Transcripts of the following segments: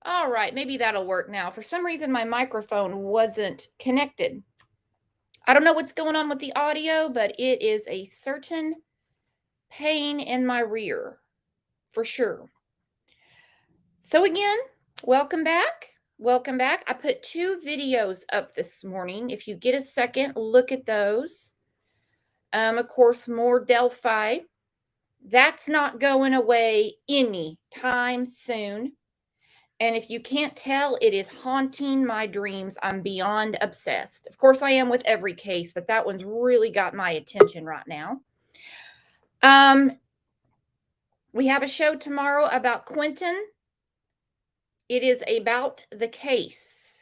All right, maybe that'll work now. For some reason, my microphone wasn't connected. I don't know what's going on with the audio, but it is a certain pain in my rear, for sure. So again, welcome back. Welcome back. I put 2 videos up this morning. If you get a second, look at those. Of course, more Delphi. That's not going away anytime soon. And if you can't tell, it is haunting my dreams. I'm beyond obsessed. Of course, I am with every case, but that one's really got my attention right now. We have a show tomorrow about Quentin. It is about the case.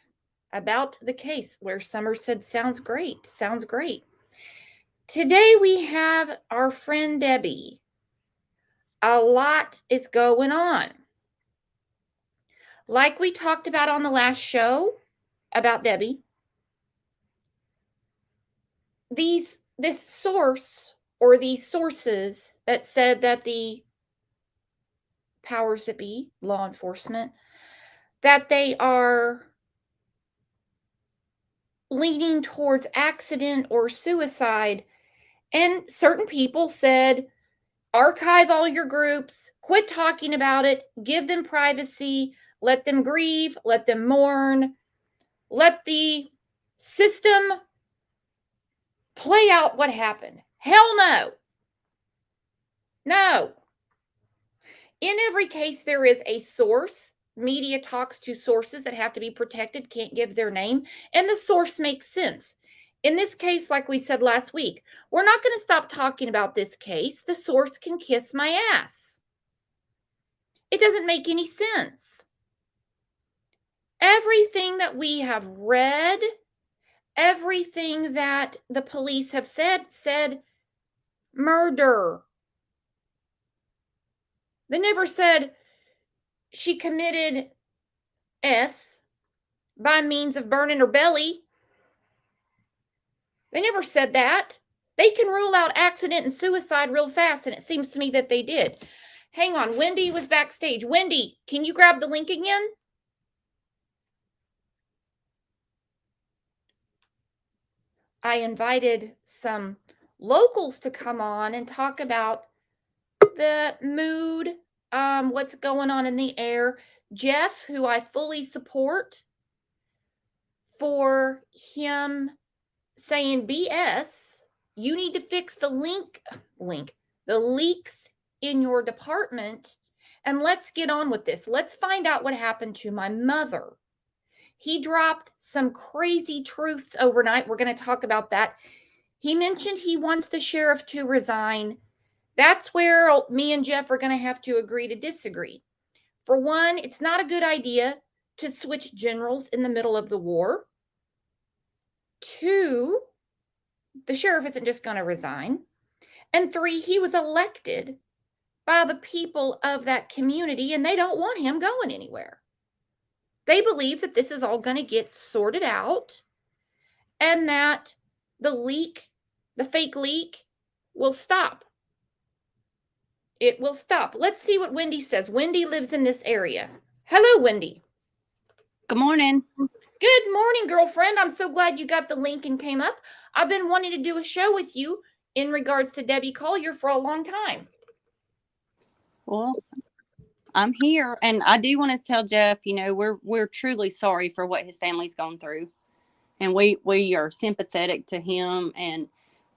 About the case where Summer said, sounds great. Sounds great. Today we have our friend Debbie. A lot is going on. Like we talked about on the last show about Debbie, this source or these sources that said that the powers that be, law enforcement, that they are leaning towards accident or suicide. And certain people said, archive all your groups, quit talking about it, give them privacy, let them grieve, let them mourn, let the system play out what happened. Hell no. No. In every case, there is a source. Media talks to sources that have to be protected, can't give their name, and the source makes sense. In this case, like we said last week, we're not going to stop talking about this case. The source can kiss my ass. It doesn't make any sense. Everything that we have read, everything that the police have said murder. They never said she committed S by means of burning her belly. They never said that. They can rule out accident and suicide real fast, and it seems to me that they did. Hang on, Wendy was backstage. Wendy, can you grab the link again? I invited some locals to come on and talk about the mood, what's going on in the air. Jeff, who I fully support for him saying BS, you need to fix the the leaks in your department, and let's get on with this. Let's find out what happened to my mother. He dropped some crazy truths overnight. We're going to talk about that. He mentioned he wants the sheriff to resign. That's where me and Jeff are going to have to agree to disagree. For one, it's not a good idea to switch generals in the middle of the war. 2, the sheriff isn't just going to resign. And 3, he was elected by the people of that community, and they don't want him going anywhere. They believe that this is all going to get sorted out and that the fake leak, will stop. It will stop. Let's see what Wendy says. Wendy lives in this area. Hello, Wendy. Good morning. Good morning, girlfriend. I'm so glad you got the link and came up. I've been wanting to do a show with you in regards to Debbie Collier for a long time. Well, I'm here, and I do want to tell Jeff, we're truly sorry for what his family's gone through, and we are sympathetic to him, and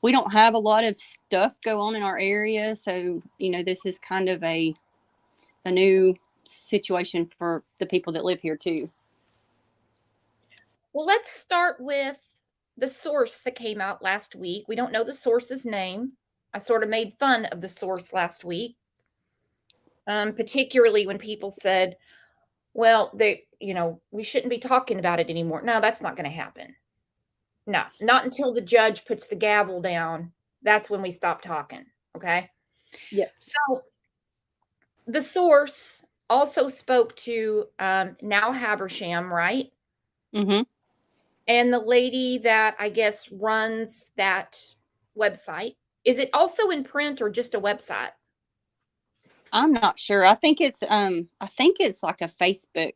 we don't have a lot of stuff go on in our area, so this is kind of a new situation for the people that live here too. Well, let's start with the source that came out last week. We don't know the source's name. I sort of made fun of the source last week. Particularly when people said, well, we shouldn't be talking about it anymore. No, that's not going to happen. No, not until the judge puts the gavel down. That's when we stop talking. Okay. Yes. So the source also spoke to Now Habersham, right? Mm-hmm. And the lady that I guess runs that website. Is it also in print or just a website? I'm not sure. I think it's like a Facebook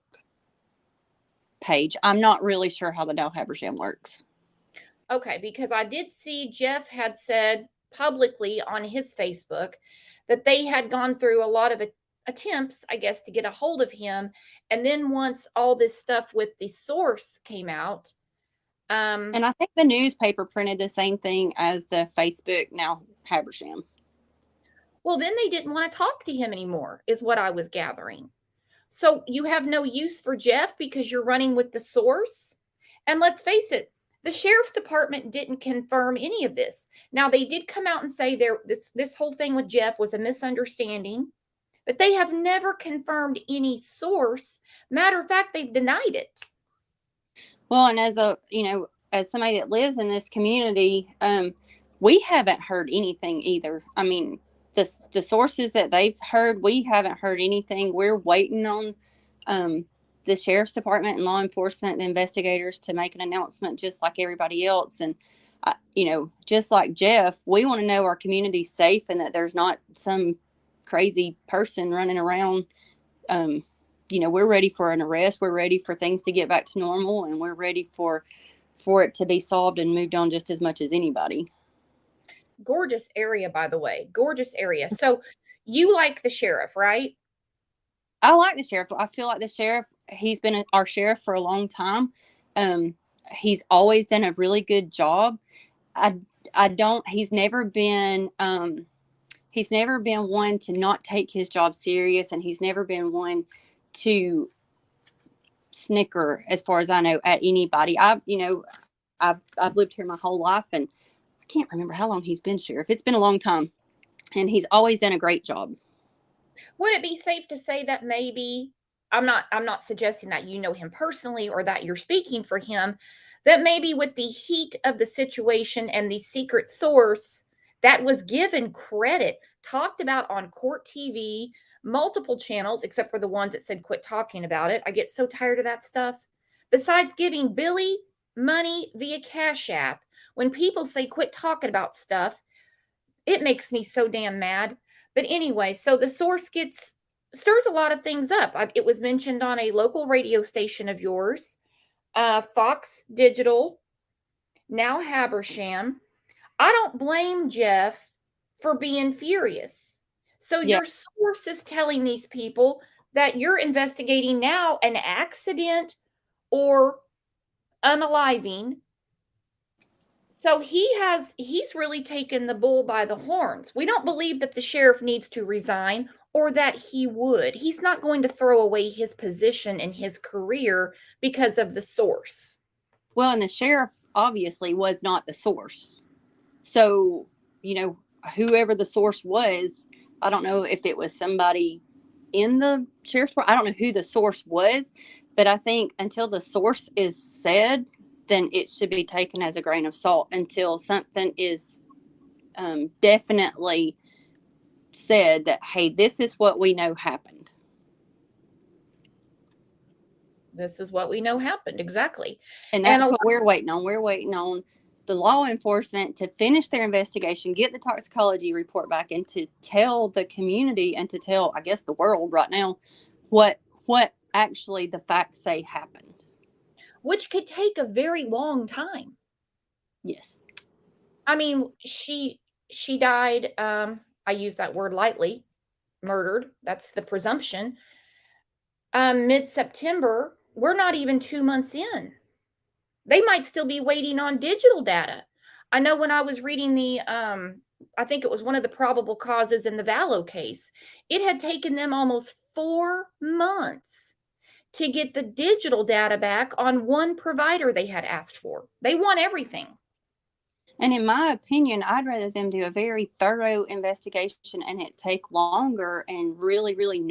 page. I'm not really sure how the Dow Habersham works. Okay, because I did see Jeff had said publicly on his Facebook that they had gone through a lot of attempts, I guess, to get a hold of him. And then once all this stuff with the source came out, and I think the newspaper printed the same thing as the Facebook now Habersham. well, then they didn't want to talk to him anymore, is what I was gathering. So you have no use for Jeff because you're running with the source? And let's face it, the sheriff's department didn't confirm any of this. Now they did come out and say this whole thing with Jeff was a misunderstanding, but they have never confirmed any source. Matter of fact, they've denied it. Well, and as somebody that lives in this community, we haven't heard anything either. I mean, the sources that they've heard, we haven't heard anything. We're waiting on the sheriff's department and law enforcement, the investigators, to make an announcement, just like everybody else. And just like Jeff, we want to know our community's safe and that there's not some crazy person running around. We're ready for an arrest. We're ready for things to get back to normal, and we're ready for it to be solved and moved on just as much as anybody. Gorgeous area, by the way. Gorgeous area. So you like the sheriff, right? I like the sheriff. I feel like the sheriff, he's been our sheriff for a long time. He's always done a really good job. He's never been one to not take his job serious, and he's never been one to snicker, as far as I know, at anybody. I've lived here my whole life, and I can't remember how long he's been sheriff. It's been a long time, and he's always done a great job. Would it be safe to say that maybe, I'm not suggesting that you know him personally or that you're speaking for him, that maybe with the heat of the situation and the secret source that was given credit, talked about on court TV, multiple channels, except for the ones that said quit talking about it. I get so tired of that stuff. Besides giving Billy money via Cash App, when people say quit talking about stuff, it makes me so damn mad. But anyway, so the source stirs a lot of things up. It was mentioned on a local radio station of yours, Fox Digital, now Habersham. I don't blame Jeff for being furious. So Yeah. your source is telling these people that you're investigating now an accident or unaliving. So he's really taken the bull by the horns. We don't believe that the sheriff needs to resign or that he would. He's not going to throw away his position and his career because of the source. Well, and the sheriff obviously was not the source. So, whoever the source was, I don't know if it was somebody in the sheriff's department. I don't know who the source was, but I think until the source is said, then it should be taken as a grain of salt until something is definitely said that, hey, this is what we know happened. This is what we know happened. Exactly. And that's what we're waiting on. We're waiting on the law enforcement to finish their investigation, get the toxicology report back, and to tell the community and to tell, I guess, the world right now what actually the facts say happened. Which could take a very long time. Yes. I mean, she died, I use that word lightly, murdered. That's the presumption. Mid-September, we're not even 2 months in. They might still be waiting on digital data. I know when I was reading I think it was one of the probable causes in the Vallow case, it had taken them almost 4 months to get the digital data back on one provider they had asked for. They want everything. And in my opinion, I'd rather them do a very thorough investigation and it take longer and really, really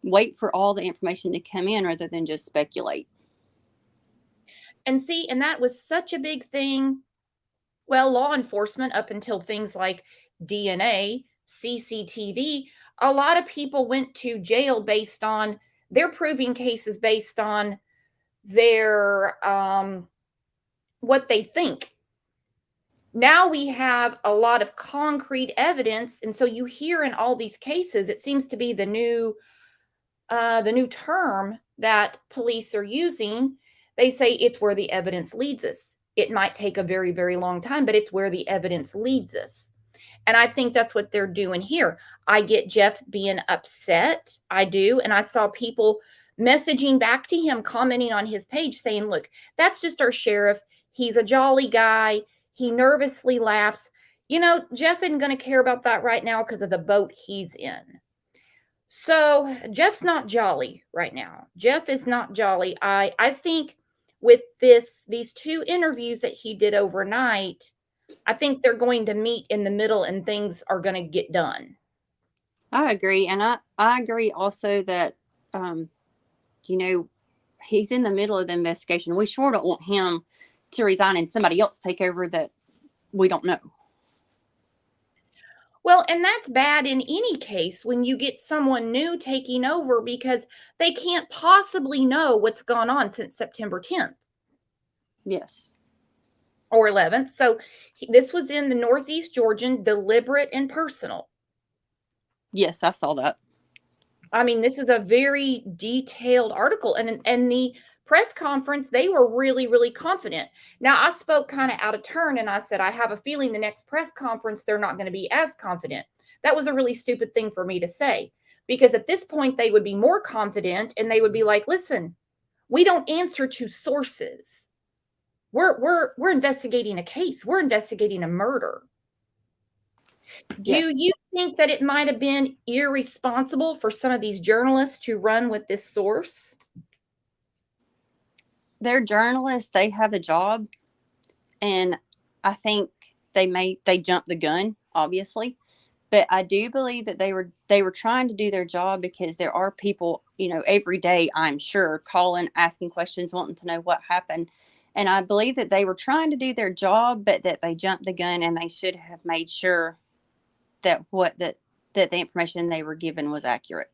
wait for all the information to come in rather than just speculate. And see, and that was such a big thing. Well, law enforcement, up until things like DNA, CCTV, a lot of people went to jail based on their proving cases based on their what they think. Now we have a lot of concrete evidence, and so you hear in all these cases, it seems to be the new term that police are using. They say it's where the evidence leads us. It might take a very, very long time, but it's where the evidence leads us. And I think that's what they're doing here. I get Jeff being upset. I do. And I saw people messaging back to him, commenting on his page saying, look, that's just our sheriff. He's a jolly guy. He nervously laughs. You know, Jeff isn't going to care about that right now because of the boat he's in. So Jeff's not jolly right now. Jeff is not jolly. I think with these two interviews that he did overnight, I think they're going to meet in the middle and things are going to get done. I agree. And I agree also that, you know, he's in the middle of the investigation. We sure don't want him to resign and somebody else take over that we don't know. Well, and that's bad in any case when you get someone new taking over because they can't possibly know what's gone on since September 10th. Yes. Or 11th. So this was in the Northeast Georgian, deliberate and personal. Yes, I saw that. I mean, this is a very detailed article. And the press conference, they were really, really confident. Now, I spoke kind of out of turn and I said, I have a feeling the next press conference, they're not going to be as confident. That was a really stupid thing for me to say, because at this point, they would be more confident and they would be like, listen, we don't answer to sources. We're investigating a case. We're investigating a murder. Do you think that it might have been irresponsible for some of these journalists to run with this source? They're journalists. They have a job. And I think they jumped the gun, obviously. But I do believe that they were trying to do their job because there are people, you know, every day, I'm sure, calling, asking questions, wanting to know what happened. And I believe that they were trying to do their job, but that they jumped the gun and they should have made sure that the information they were given was accurate.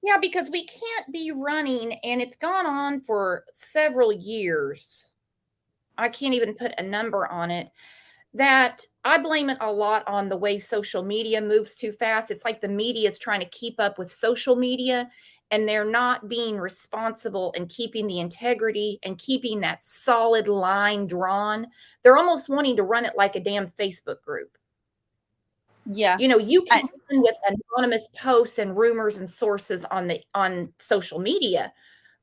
Yeah, because we can't be running, and it's gone on for several years. I can't even put a number on it. That I blame it a lot on the way social media moves too fast. It's like the media is trying to keep up with social media, and they're not being responsible and keeping the integrity and keeping that solid line drawn. They're almost wanting to run it like a damn Facebook group. Yeah. You know, you can run with anonymous posts and rumors and sources on social media,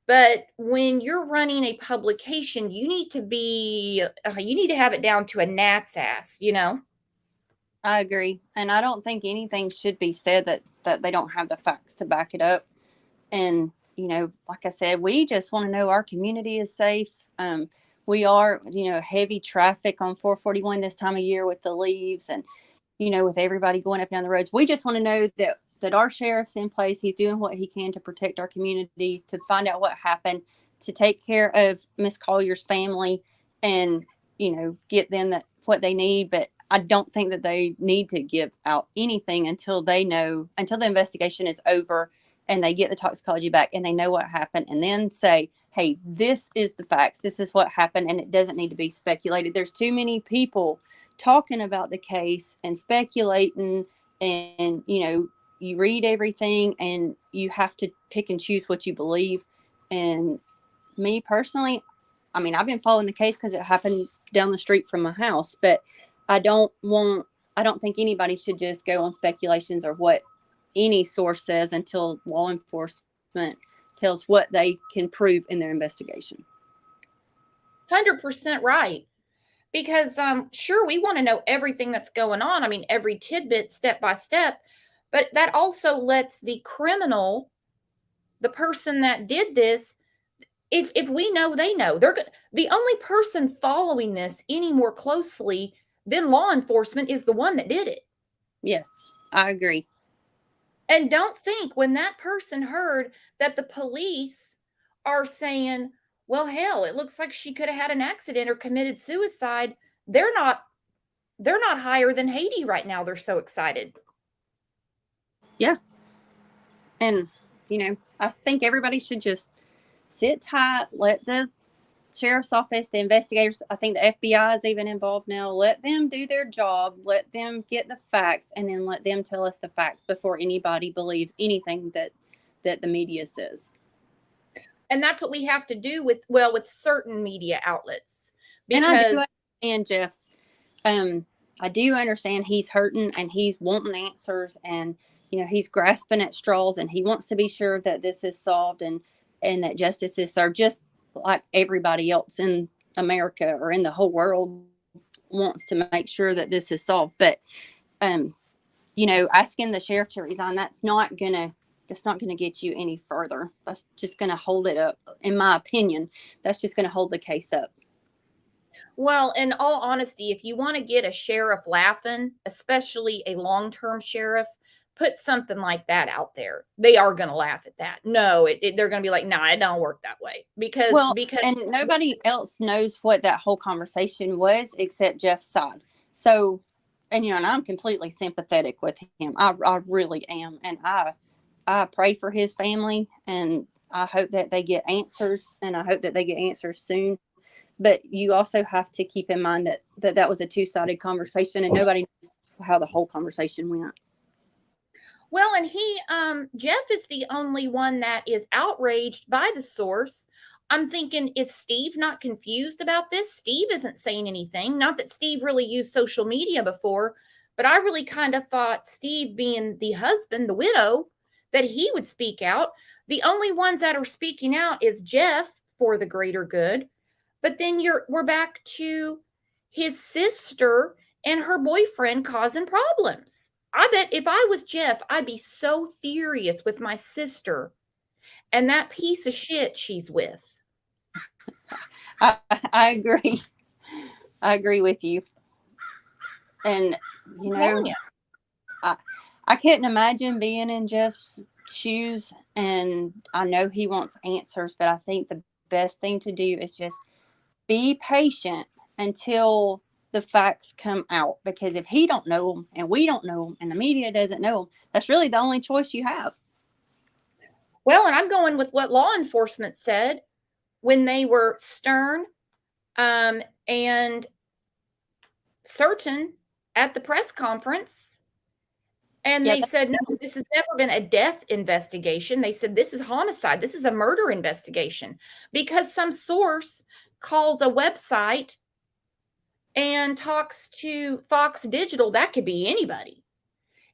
but when you're running a publication, you need to have it down to a gnat's ass, you know? I agree. And I don't think anything should be said that they don't have the facts to back it up. And, you know, like I said, we just want to know our community is safe. We are, you know, heavy traffic on 441 this time of year with the leaves and, you know, with everybody going up and down the roads. We just want to know that our sheriff's in place. He's doing what he can to protect our community, to find out what happened, to take care of Miss Collier's family and, you know, get them what they need. But I don't think that they need to give out anything until the investigation is over and they get the toxicology back and they know what happened, and then say, hey, this is the facts. This is what happened. And it doesn't need to be speculated. There's too many people talking about the case and speculating, and, you know, you read everything and you have to pick and choose what you believe. And me personally, I mean, I've been following the case because it happened down the street from my house, but I don't think anybody should just go on speculations or what any source says until law enforcement tells what they can prove in their investigation. 100% right. Because sure, we want to know everything that's going on. I mean, every tidbit, step by step, but that also lets the criminal, the person that did this, if we know, they know. The only person following this any more closely than law enforcement is the one that did it. Yes, I agree. And don't think when that person heard that the police are saying, well, hell, it looks like she could have had an accident or committed suicide. They're not higher than Haiti right now. They're so excited. Yeah. And, you know, I think everybody should just sit tight, let the sheriff's office, the investigators, I think the FBI is even involved now, let them do their job, let them get the facts, and then let them tell us the facts before anybody believes anything that the media says. And that's what we have to do with certain media outlets, And I do because understand Jeff's. I do understand he's hurting and he's wanting answers, and he's grasping at straws, and he wants to be sure that this is solved and that justice is served, just like everybody else in America or in the whole world wants to make sure that this is solved. But asking the sheriff to resign, that's not gonna get you any further. That's just gonna hold it up, in my opinion. That's just gonna hold the case up. well, in all honesty, if you want to get a sheriff laughing, especially a long-term sheriff, put something like that out there. They are going to laugh at that. No, they're going to be like, "Nah, it don't work that way." Because And nobody else knows what that whole conversation was except Jeff's side. So, and I'm completely sympathetic with him. I really am, and I pray for his family, and I hope that they get answers, and I hope that they get answers soon. But you also have to keep in mind that was a two-sided conversation, and nobody knows how the whole conversation went. well, and Jeff is the only one that is outraged by the source. I'm thinking, is Steve not confused about this? Steve isn't saying anything. Not that Steve really used social media before, but I really kind of thought Steve, being the husband, the widow, that he would speak out. The only ones that are speaking out is Jeff for the greater good. But then we're back to his sister and her boyfriend causing problems. I bet if I was Jeff, I'd be so furious with my sister and that piece of shit she's with. I agree. I agree with you. And I couldn't imagine being in Jeff's shoes, and I know he wants answers, but I think the best thing to do is just be patient until the facts come out, because if he don't know them and we don't know them and the media doesn't know them, that's really the only choice you have. Well, and I'm going with what law enforcement said when they were stern and certain at the press conference. And they said, no, this has never been a death investigation. They said, this is homicide. This is a murder investigation, because some source calls a website and talks to Fox Digital. That could be anybody,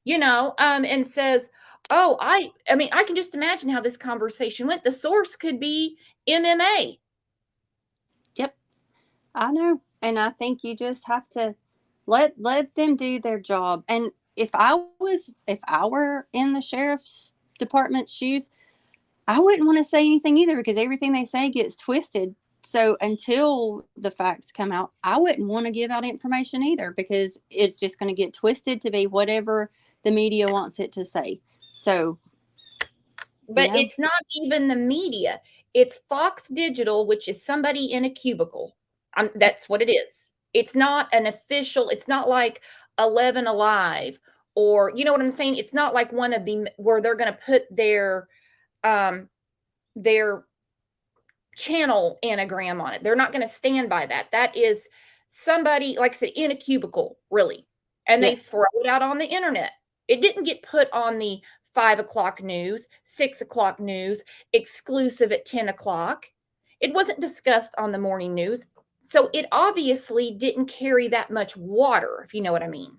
and says, oh, I mean, I can just imagine how this conversation went. The source could be MMA. Yep. I know. And I think you just have to let them do their job. And if I were in the sheriff's department's shoes, I wouldn't want to say anything either, because everything they say gets twisted. So until the facts come out, I wouldn't want to give out information either, because it's just going to get twisted to be whatever the media wants it to say. So, but it's not even the media. It's Fox Digital, which is somebody in a cubicle. That's what it is. It's not an official. It's not like 11 Alive, or you know what I'm saying? It's not like one of the where they're going to put their channel anagram on it. They're not going to stand by that. That is somebody, like I said, in a cubicle, really. And they throw it out on the internet. It didn't get put on the 5 o'clock news, 6 o'clock news, exclusive at 10 o'clock. It wasn't discussed on the morning news. So it obviously didn't carry that much water, if you know what I mean.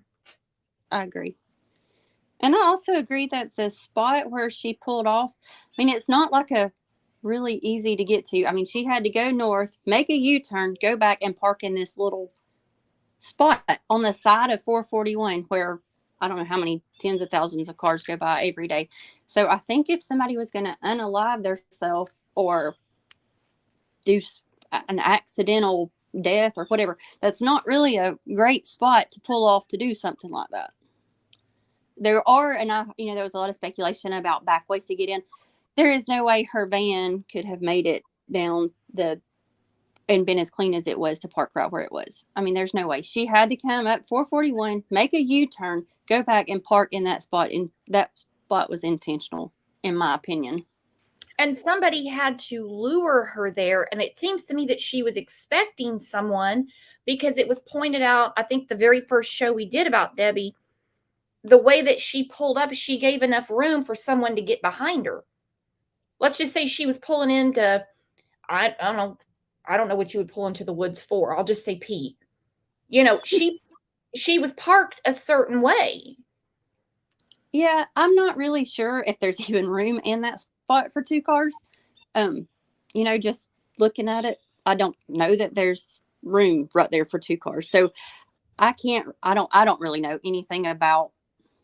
I agree. And I also agree that the spot where she pulled off, I mean, it's not like a really easy to get to. I mean, she had to go north, make a U-turn, go back and park in this little spot on the side of 441 where I don't know how many tens of thousands of cars go by every day. So I think if somebody was going to unalive themselves or do an accidental death or whatever, that's not really a great spot to pull off to do something like that. There are, and there was a lot of speculation about back ways to get in. There is no way her van could have made it down and been as clean as it was to park right where it was. I mean, there's no way. She had to come up 441, make a U-turn, go back and park in that spot. And that spot was intentional, in my opinion. And somebody had to lure her there. And it seems to me that she was expecting someone, because it was pointed out, I think the very first show we did about Debbie, the way that she pulled up, she gave enough room for someone to get behind her. let's just say she was pulling into, I don't know what you would pull into the woods for. I'll just say pee. She was parked a certain way. Yeah, I'm not really sure if there's even room in that spot for 2 cars. Just looking at it, I don't know that there's room right there for 2 cars. So I don't really know anything about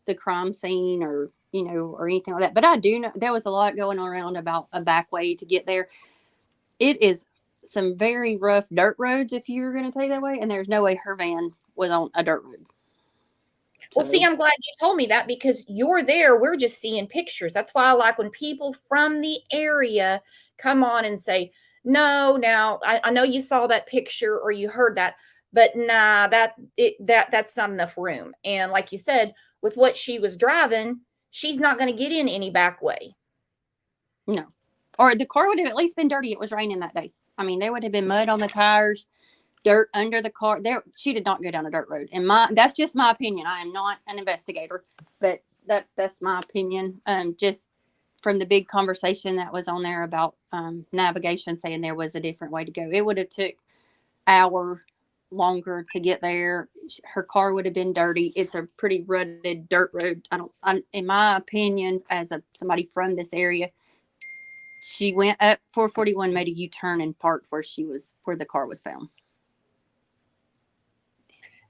the crime scene or anything like that. But I do know there was a lot going around about a back way to get there. It is some very rough dirt roads if you were going to take that way, and there's no way her van was on a dirt road. Well, see, I'm glad you told me that because you're there. We're just seeing pictures. That's why I like when people from the area come on and say, no, now I know you saw that picture or you heard that, but nah, that's not enough room. And like you said, with what she was driving, she's not going to get in any back way. No. Or the car would have at least been dirty. It was raining that day. I mean, there would have been mud on the tires, dirt under the car. She did not go down a dirt road. And that's just my opinion. I am not an investigator, but that's my opinion. Just from the big conversation that was on there about navigation, saying there was a different way to go. It would have took hour longer to get there. Her car would have been dirty. It's a pretty rutted dirt road. In my opinion, as somebody from this area, she went up 441, made a U-turn and parked where the car was found.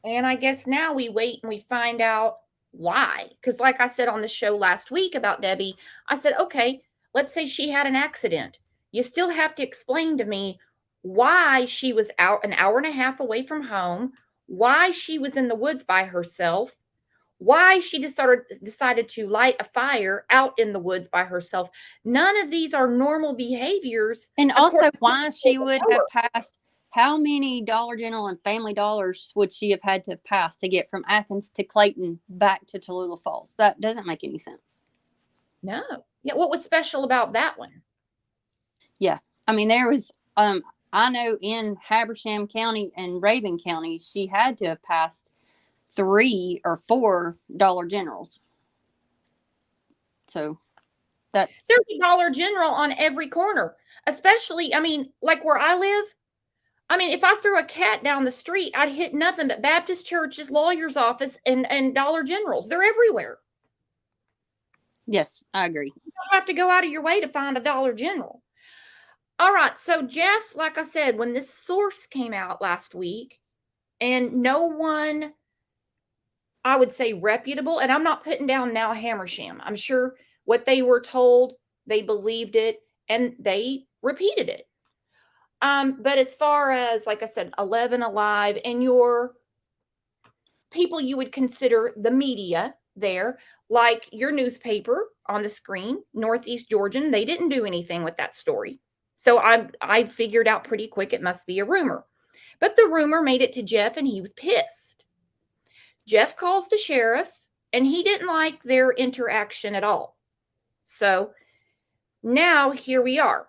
And I guess now we wait and we find out why. Because like I said on the show last week about Debbie, I said, okay, let's say she had an accident. You still have to explain to me why she was out an hour and a half away from home, why she was in the woods by herself, why she decided to light a fire out in the woods by herself. None of these are normal behaviors. And also why she would have passed, how many Dollar General and Family Dollars would she have had to pass to get from Athens to Clayton back to Tallulah Falls? That doesn't make any sense. No. Yeah. What was special about that one? Yeah. I mean, there was, I know in Habersham County and Raven County, she had to have passed 3 or 4 Dollar Generals. So there's a Dollar General on every corner, especially, I mean, like where I live. I mean, if I threw a cat down the street, I'd hit nothing but Baptist churches, lawyer's office, and Dollar Generals. They're everywhere. Yes, I agree. You don't have to go out of your way to find a Dollar General. All right. So, Jeff, like I said, when this source came out last week, and no one, I would say reputable, and I'm not putting down now Hamersham. I'm sure what they were told, they believed it, and they repeated it. But as far as, like I said, 11 Alive and your people you would consider the media there, like your newspaper on the screen, Northeast Georgian, they didn't do anything with that story. So I figured out pretty quick it must be a rumor. But the rumor made it to Jeff and he was pissed. Jeff calls the sheriff and he didn't like their interaction at all. So now here we are.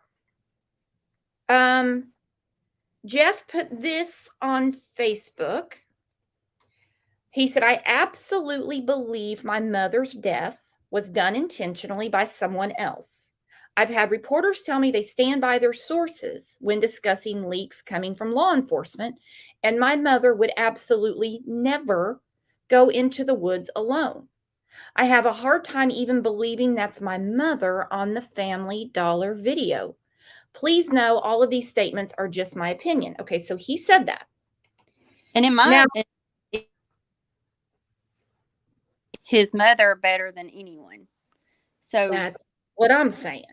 Jeff put this on Facebook. He said, I absolutely believe my mother's death was done intentionally by someone else. I've had reporters tell me they stand by their sources when discussing leaks coming from law enforcement, and my mother would absolutely never go into the woods alone. I have a hard time even believing that's my mother on the Family Dollar video. Please know all of these statements are just my opinion. Okay, so he said that. And in my his mother better than anyone. So that's what I'm saying.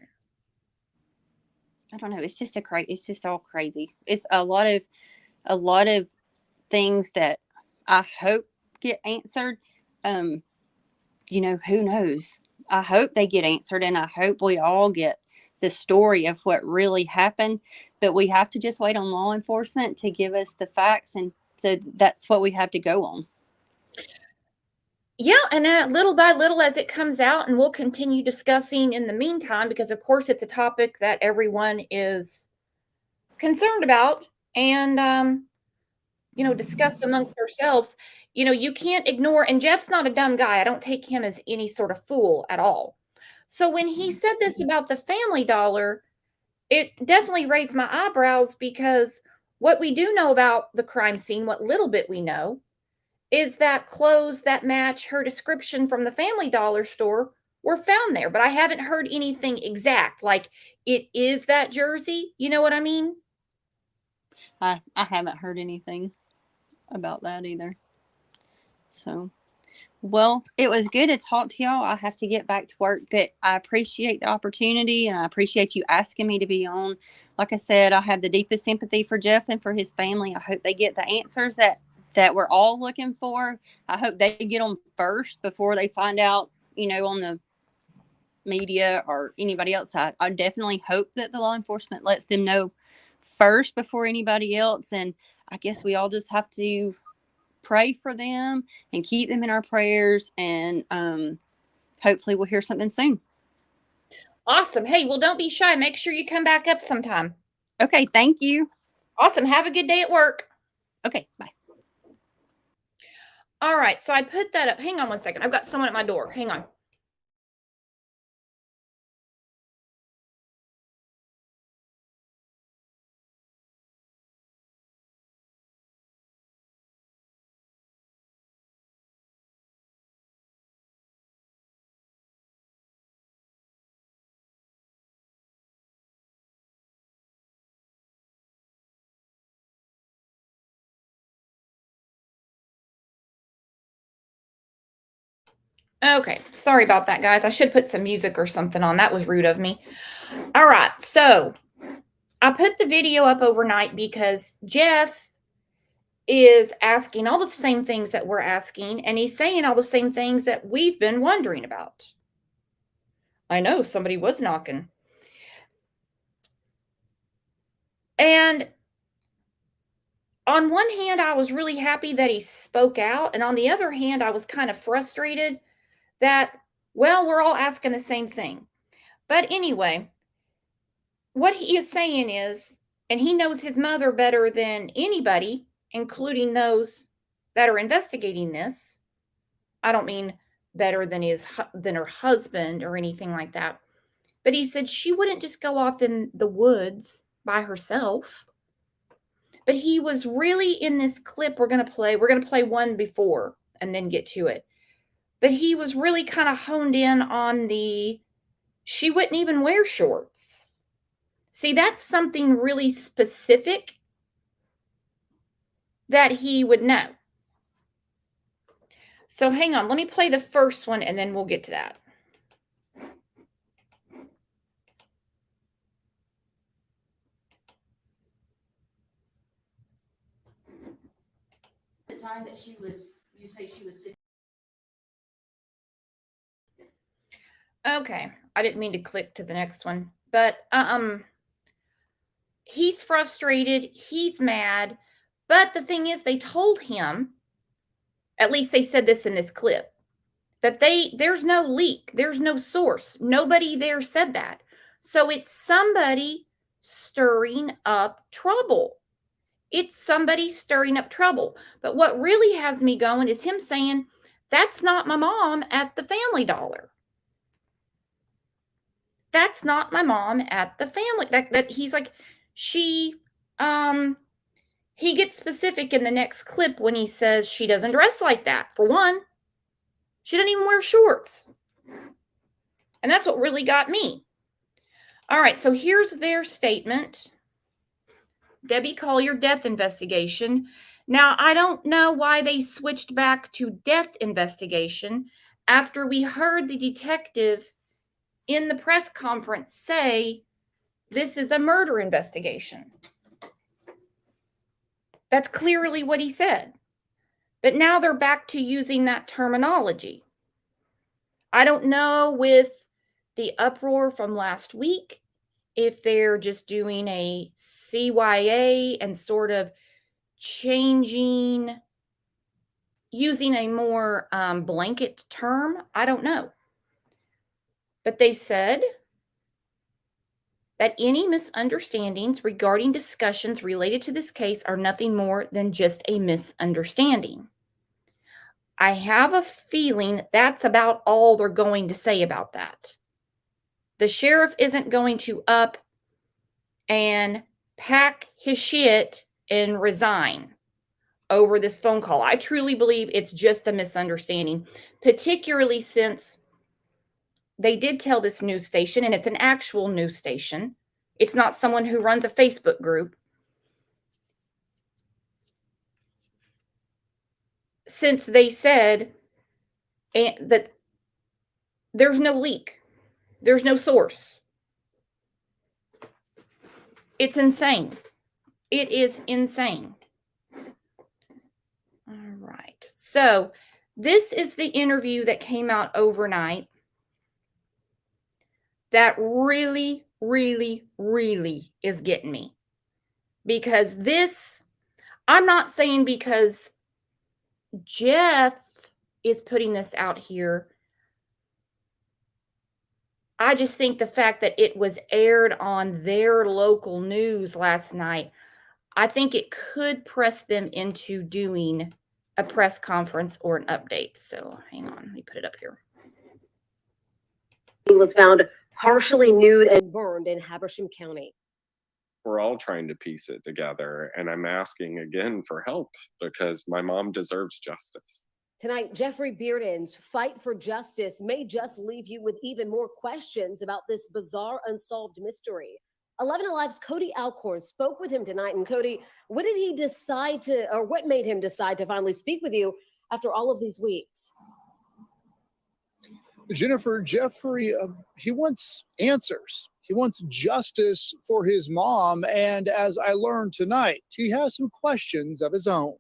I don't know. It's just it's just all crazy. It's a lot of things that I hope get answered. Who knows? I hope they get answered, and I hope we all get the story of what really happened. But we have to just wait on law enforcement to give us the facts, and so that's what we have to go on. Yeah, and little by little as it comes out, and we'll continue discussing in the meantime, because of course it's a topic that everyone is concerned about and, discuss amongst ourselves. You can't ignore, and Jeff's not a dumb guy. I don't take him as any sort of fool at all. So when he said this about the Family Dollar, it definitely raised my eyebrows because what we do know about the crime scene, what little bit we know, is that clothes that match her description from the Family Dollar store were found there. But I haven't heard anything exact, like it is that jersey. You know what I mean? I haven't heard anything about that either. So, well, it was good to talk to y'all. I have to get back to work, but I appreciate the opportunity and I appreciate you asking me to be on. Like I said, I have the deepest sympathy for Jeff and for his family. I hope they get the answers that we're all looking for. I hope they get them first before they find out, on the media or anybody else. I definitely hope that the law enforcement lets them know first before anybody else. And I guess we all just have to pray for them and keep them in our prayers. And hopefully we'll hear something soon. Awesome. Hey, well, don't be shy. Make sure you come back up sometime. Okay. Thank you. Awesome. Have a good day at work. Okay. Bye. All right. So I put that up. Hang on one second. I've got someone at my door. Hang on. Okay, sorry about that, guys. I should put some music or something on. That was rude of me. All right, so I put the video up overnight because Jeff is asking all the same things that we're asking, and he's saying all the same things that we've been wondering about. I know somebody was knocking. And on one hand, I was really happy that he spoke out, and on the other hand, I was kind of frustrated that, well, we're all asking the same thing. But anyway, what he is saying is, and he knows his mother better than anybody, including those that are investigating this. I don't mean better than her husband or anything like that. But he said she wouldn't just go off in the woods by herself. But he was really in this clip we're going to play. We're going to play one before and then get to it. But he was really kind of honed in on she wouldn't even wear shorts. See, that's something really specific that he would know. So hang on, let me play the first one and then we'll get to that. The time that you say she was sitting. Okay, I didn't mean to click to the next one, but he's frustrated, he's mad, but the thing is they told him, at least they said this in this clip, that there's no leak, there's no source. Nobody there said that. So it's somebody stirring up trouble. It's somebody stirring up trouble. But what really has me going is him saying, that's not my mom at the Family Dollar. That's not my mom at the family. That he's like, he gets specific in the next clip when he says she doesn't dress like that. For one, she doesn't even wear shorts. And that's what really got me. All right, so here's their statement. Debbie Collier death investigation. Now, I don't know why they switched back to death investigation after we heard the detective in the press conference say this is a murder investigation. That's clearly what he said. But now they're back to using that terminology. I don't know with the uproar from last week if they're just doing a CYA and sort of using a more blanket term. I don't know. But they said that any misunderstandings regarding discussions related to this case are nothing more than just a misunderstanding. I have a feeling that's about all they're going to say about that. The sheriff isn't going to up and pack his shit and resign over this phone call. I truly believe it's just a misunderstanding, particularly since they did tell this news station, and it's an actual news station. It's not someone who runs a Facebook group. Since they said that there's no leak, there's no source. It's insane. It is insane. All right. So this is the interview that came out overnight that really, really, really is getting me. Because this, I'm not saying because Jeff is putting this out here. I just think the fact that it was aired on their local news last night, I think it could press them into doing a press conference or an update. So hang on, let me put it up here. He was found partially nude and burned in Habersham County. We're all trying to piece it together, and I'm asking again for help because my mom deserves justice. Tonight, Jeffrey Bearden's fight for justice may just leave you with even more questions about this bizarre unsolved mystery. 11 Alive's Cody Alcorn spoke with him tonight. And Cody, what did he decide to, or what made him decide to finally speak with you after all of these weeks? Jennifer, Jeffrey, he wants answers. He wants justice for his mom. And as I learned tonight, he has some questions of his own.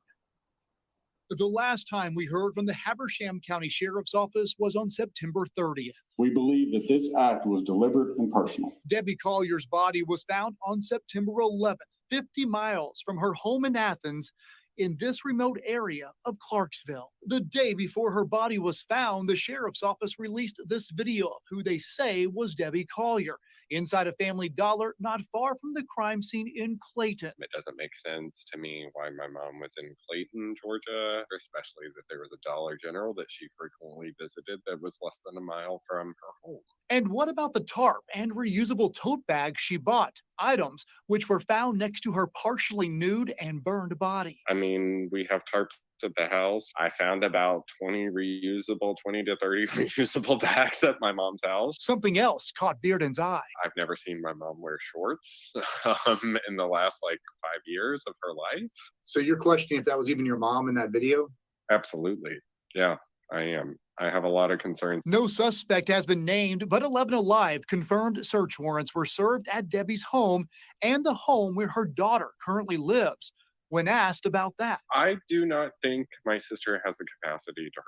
The last time we heard from the Habersham County Sheriff's Office was on September 30th. We believe that this act was deliberate and personal. Debbie Collier's body was found on September 11th, 50 miles from her home in Athens, in this remote area of Clarksville. The day before her body was found, the sheriff's office released this video of who they say was Debbie Collier inside a Family Dollar not far from the crime scene in Clayton. It doesn't make sense to me why my mom was in Clayton, Georgia, especially that there was a Dollar General that she frequently visited that was less than a mile from her home. And what about the tarp and reusable tote bags she bought? Items which were found next to her partially nude and burned body. I mean, we have tarps at the house. I found about 20 to 30 reusable bags at my mom's house. Something else caught Bearden's eye. I've never seen my mom wear shorts in the last 5 years of her life. So you're questioning if that was even your mom in that video? Absolutely. Yeah, I am. I have a lot of concerns. No suspect has been named, but 11 Alive confirmed search warrants were served at Debbie's home and the home where her daughter currently lives. When asked about that, I do not think my sister has the capacity to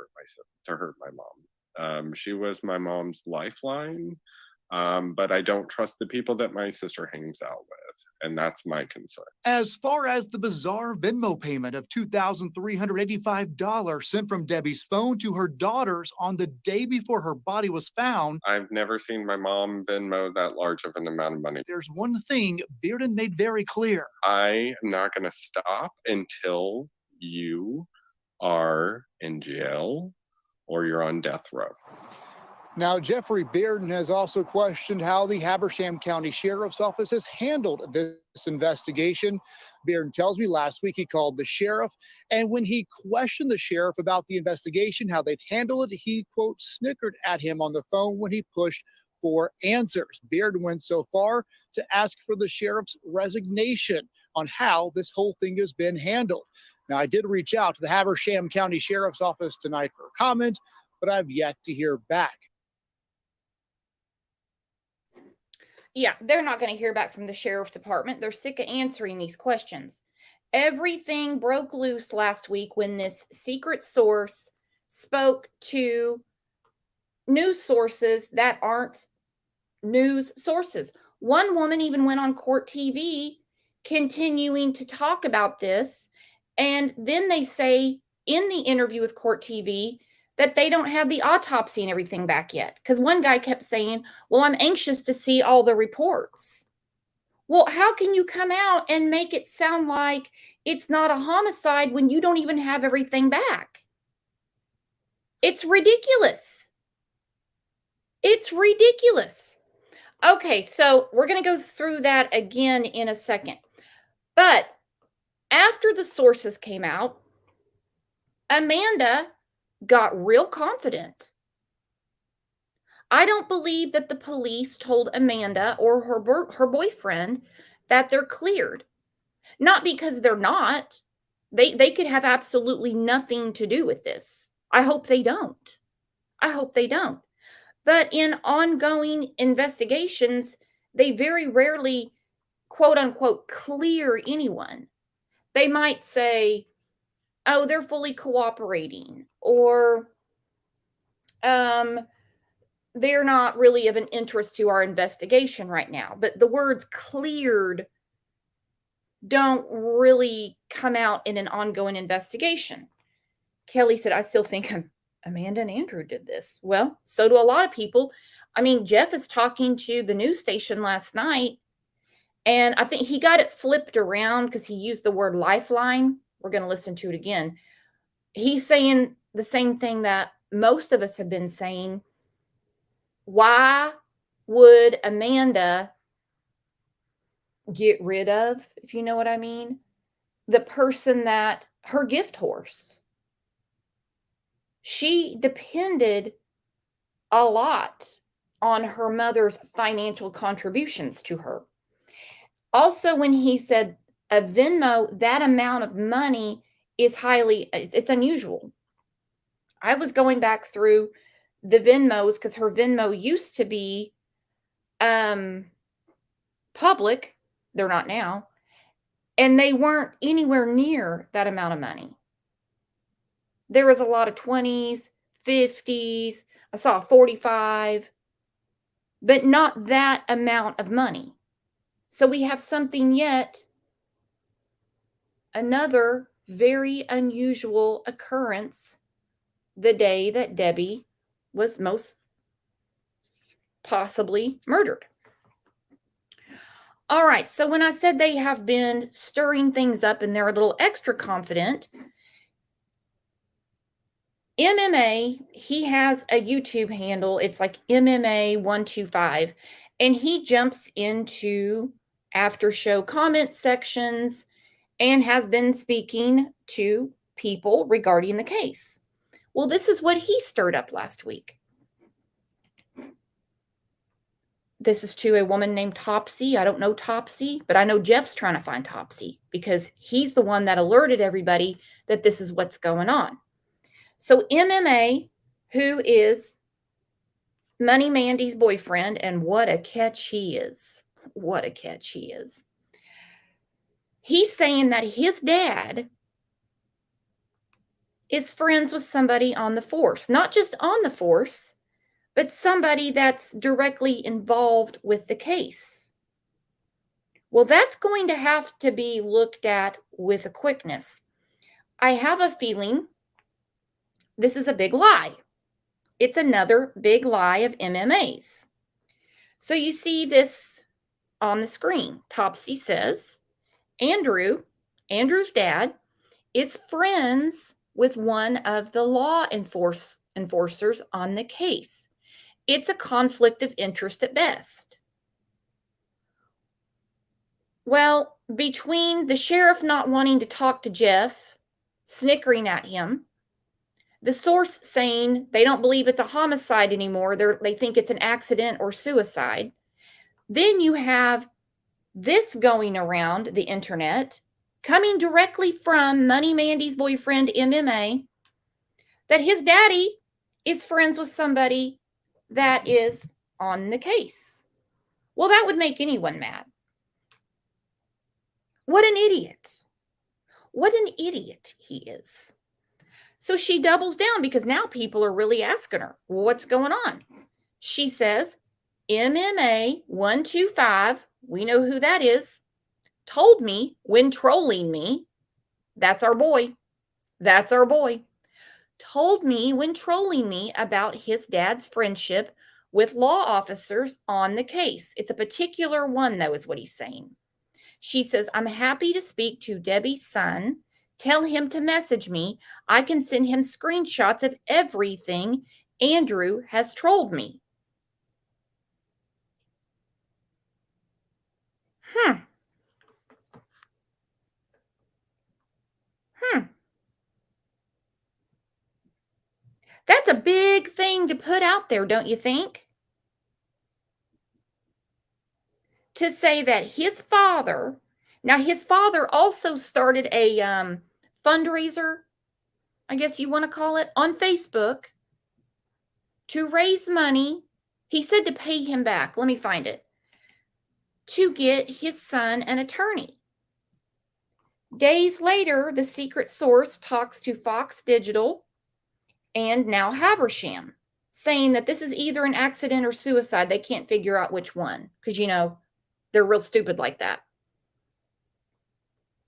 hurt my mom. She was my mom's lifeline, but I don't trust the people that my sister hangs out with, and that's my concern. As far as the bizarre Venmo payment of $2,385 sent from Debbie's phone to her daughter's on the day before her body was found, I've never seen my mom Venmo that large of an amount of money. There's one thing Bearden made very clear. I am not going to stop until you are in jail or you're on death row. Now, Jeffrey Bearden has also questioned how the Habersham County Sheriff's Office has handled this investigation. Bearden tells me last week he called the sheriff, and when he questioned the sheriff about the investigation, how they've handled it, he, quote, snickered at him on the phone when he pushed for answers. Bearden went so far to ask for the sheriff's resignation on how this whole thing has been handled. Now, I did reach out to the Habersham County Sheriff's Office tonight for a comment, but I've yet to hear back. Yeah, they're not going to hear back from the sheriff's department. They're sick of answering these questions. Everything broke loose last week when this secret source spoke to news sources that aren't news sources. One woman even went on Court TV continuing to talk about this. And then they say in the interview with Court TV that they don't have the autopsy and everything back yet. Because one guy kept saying, well, I'm anxious to see all the reports. Well, how can you come out and make it sound like it's not a homicide when you don't even have everything back? It's ridiculous. It's ridiculous. Okay, so we're going to go through that again in a second. But after the sources came out, Amanda got real confident. I don't believe that the police told Amanda or her boyfriend that they're cleared. Not because they're not. They could have absolutely nothing to do with this. I hope they don't. I hope they don't. But in ongoing investigations, they very rarely, quote unquote, clear anyone. They might say, oh, they're fully cooperating, or they're not really of an interest to our investigation right now. But the words cleared don't really come out in an ongoing investigation. Kelly said, I still think Amanda and Andrew did this. Well, so do a lot of people. I mean, Jeff is talking to the news station last night, and I think he got it flipped around because he used the word lifeline. We're going to listen to it again. He's saying the same thing that most of us have been saying. Why would Amanda get rid of, if you know what I mean, the person that her gift horse? She depended a lot on her mother's financial contributions to her. Also, when he said a Venmo, that amount of money is it's unusual. I was going back through the Venmos because her Venmo used to be public. They're not now. And they weren't anywhere near that amount of money. There was a lot of 20s, 50s. I saw 45, but not that amount of money. So we have something yet, another very unusual occurrence the day that Debbie was most possibly murdered. All right, so when I said they have been stirring things up and they're a little extra confident, MMA, he has a YouTube handle. It's like MMA125, and he jumps into after show comment sections and has been speaking to people regarding the case. Well, this is what he stirred up last week. This is to a woman named Topsy. I don't know Topsy, but I know Jeff's trying to find Topsy because he's the one that alerted everybody that this is what's going on. So MMA, who is Money Mandy's boyfriend, and what a catch he is. What a catch he is. He's saying that his dad is friends with somebody on the force, not just on the force, but somebody that's directly involved with the case. Well, that's going to have to be looked at with a quickness. I have a feeling this is a big lie. It's another big lie of MMA's. So you see this on the screen. Topsy says, Andrew's dad, is friends with one of the law enforcers on the case. It's a conflict of interest at best. Well, between the sheriff not wanting to talk to Jeff, snickering at him, the source saying they don't believe it's a homicide anymore, they think it's an accident or suicide, then you have this going around the internet, coming directly from Money Mandy's boyfriend, MMA, that his daddy is friends with somebody that is on the case. Well, that would make anyone mad. What an idiot. What an idiot he is. So she doubles down because now people are really asking her, well, what's going on? She says, MMA 125, we know who that is, told me when trolling me, that's our boy, told me when trolling me about his dad's friendship with law officers on the case. It's a particular one, though, is what he's saying. She says, I'm happy to speak to Debbie's son. Tell him to message me. I can send him screenshots of everything Andrew has trolled me. Hmm. That's a big thing to put out there, don't you think? To say that his father, now his father also started a fundraiser, I guess you want to call it, on Facebook to raise money. He said to pay him back. Let me find it. To get his son an attorney. Days later, the secret source talks to Fox Digital and now Habersham, saying that this is either an accident or suicide. They can't figure out which one because, you know, they're real stupid like that.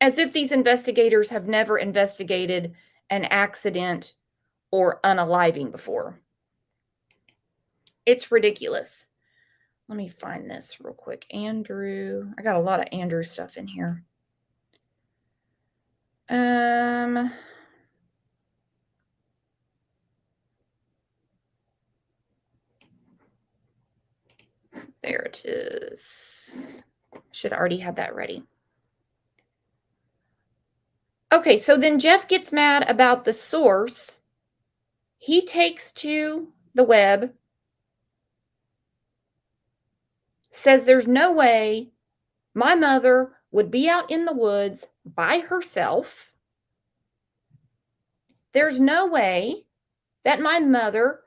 As if these investigators have never investigated an accident or unaliving before. It's ridiculous. Let me find this real quick. Andrew. I got a lot of Andrew stuff in here. There it is. Should already have that ready. Okay, so then Jeff gets mad about the source. He takes to the web, says there's no way my mother would be out in the woods by herself. There's no way that my mother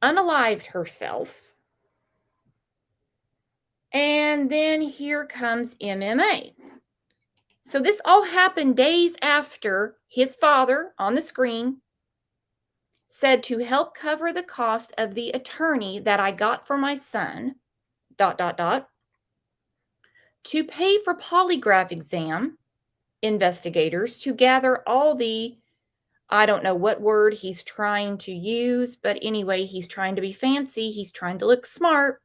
unalived herself. And then here comes MMA. So this all happened days after his father on the screen said to help cover the cost of the attorney that I got for my son, ... to pay for polygraph exam investigators to gather all the, I don't know what word he's trying to use, but anyway, he's trying to be fancy. He's trying to look smart.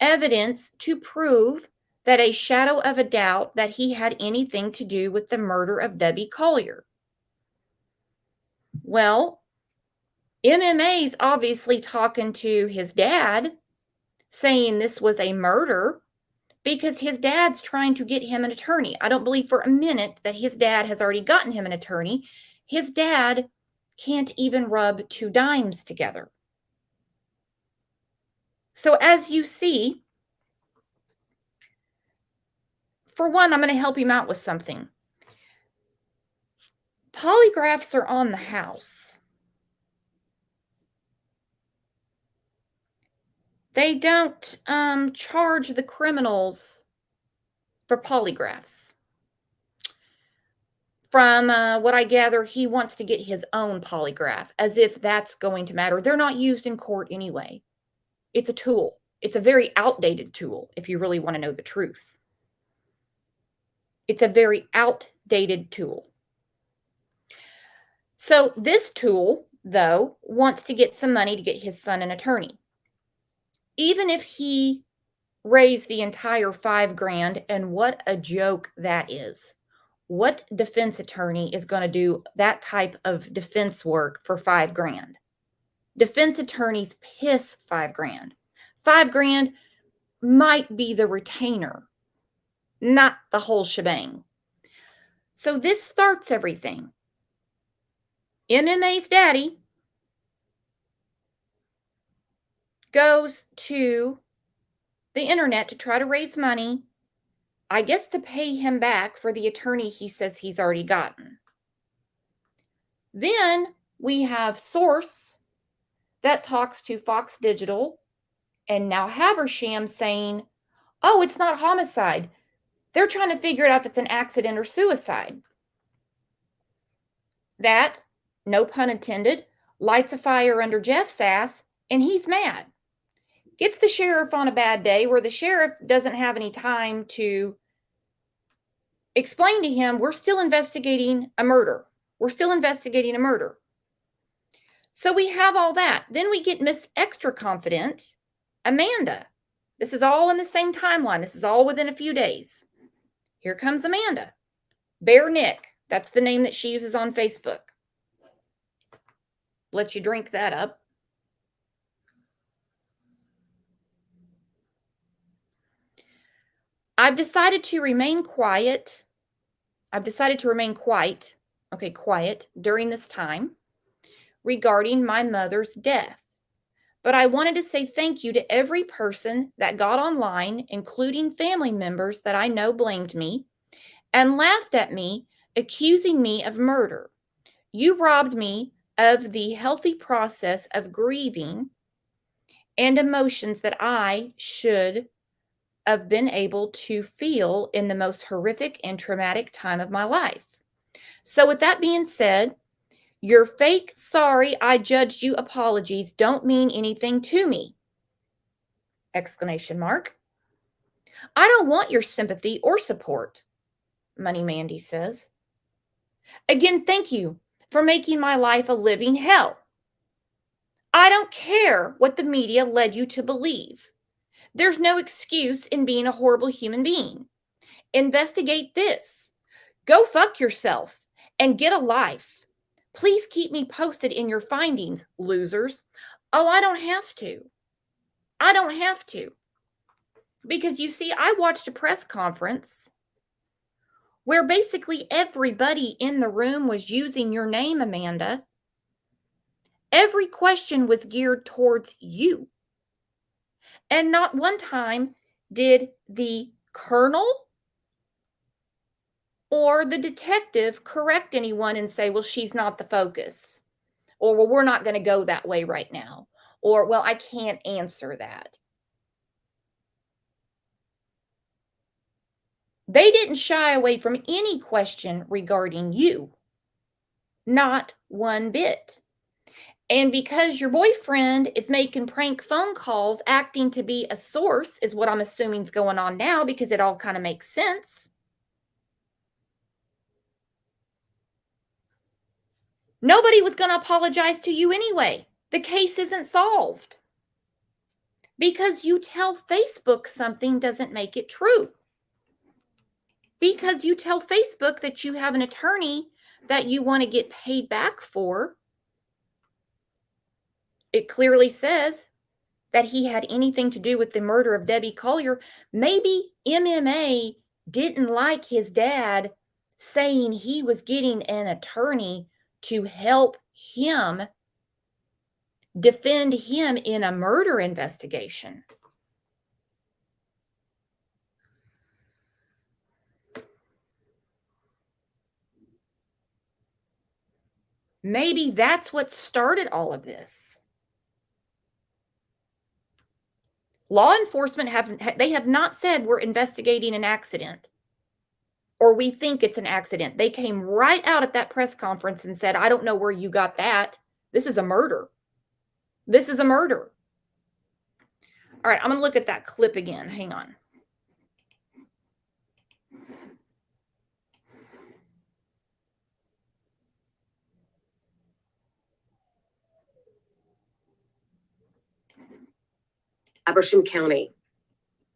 Evidence to prove that a shadow of a doubt that he had anything to do with the murder of Debbie Collier. Well, MMA's obviously talking to his dad, saying this was a murder because his dad's trying to get him an attorney. I don't believe for a minute that his dad has already gotten him an attorney. His dad can't even rub two dimes together. So as you see, for one, I'm going to help him out with something. Polygraphs are on the house. They don't charge the criminals for polygraphs. From what I gather, he wants to get his own polygraph, as if that's going to matter. They're not used in court anyway. It's a tool. It's a very outdated tool, if you really want to know the truth. It's a very outdated tool. So this tool, though, wants to get some money to get his son an attorney. Even if he raised the entire $5,000, and what a joke that is. What defense attorney is going to do that type of defense work for $5,000? Defense attorneys piss $5,000. $5,000 might be the retainer, not the whole shebang. So this starts everything. MMA's daddy goes to the internet to try to raise money, I guess to pay him back for the attorney he says he's already gotten. Then we have Source that talks to Fox Digital and now Habersham saying, oh, it's not homicide. They're trying to figure out if it's an accident or suicide. That, no pun intended, lights a fire under Jeff's ass, and he's mad. Gets the sheriff on a bad day where the sheriff doesn't have any time to explain to him, we're still investigating a murder. We're still investigating a murder. So we have all that. Then we get Miss Extra Confident, Amanda. This is all in the same timeline. This is all within a few days. Here comes Amanda. Bear Nick. That's the name that she uses on Facebook. Let you drink that up. I've decided to remain quiet. I've decided to remain quiet during this time regarding my mother's death. But I wanted to say thank you to every person that got online, including family members that I know blamed me and laughed at me, accusing me of murder. You robbed me of the healthy process of grieving and emotions that I should have been able to feel in the most horrific and traumatic time of my life. So with that being said, your fake sorry I judged you apologies don't mean anything to me. Exclamation mark. I don't want your sympathy or support, Money Mandy says. Again, thank you for making my life a living hell. I don't care what the media led you to believe. There's no excuse in being a horrible human being. Investigate this. Go fuck yourself and get a life. Please keep me posted in your findings, losers. Oh, I don't have to. I don't have to. Because you see, I watched a press conference where basically everybody in the room was using your name, Amanda. Every question was geared towards you. And not one time did the colonel or the detective correct anyone and say, well, she's not the focus. Or, well, we're not going to go that way right now. Or, well, I can't answer that. They didn't shy away from any question regarding you. Not one bit. And because your boyfriend is making prank phone calls, acting to be a source, is what I'm assuming is going on now, because it all kind of makes sense. Nobody was going to apologize to you anyway. The case isn't solved. Because you tell Facebook something doesn't make it true. Because you tell Facebook that you have an attorney that you want to get paid back for, it clearly says that he had anything to do with the murder of Debbie Collier. Maybe MMA didn't like his dad saying he was getting an attorney to help him defend him in a murder investigation. Maybe that's what started all of this. Law enforcement have not said we're investigating an accident or we think it's an accident. They came right out at that press conference and said, I don't know where you got that. This is a murder. This is a murder. All right, I'm going to look at that clip again. Hang on. Abersham County.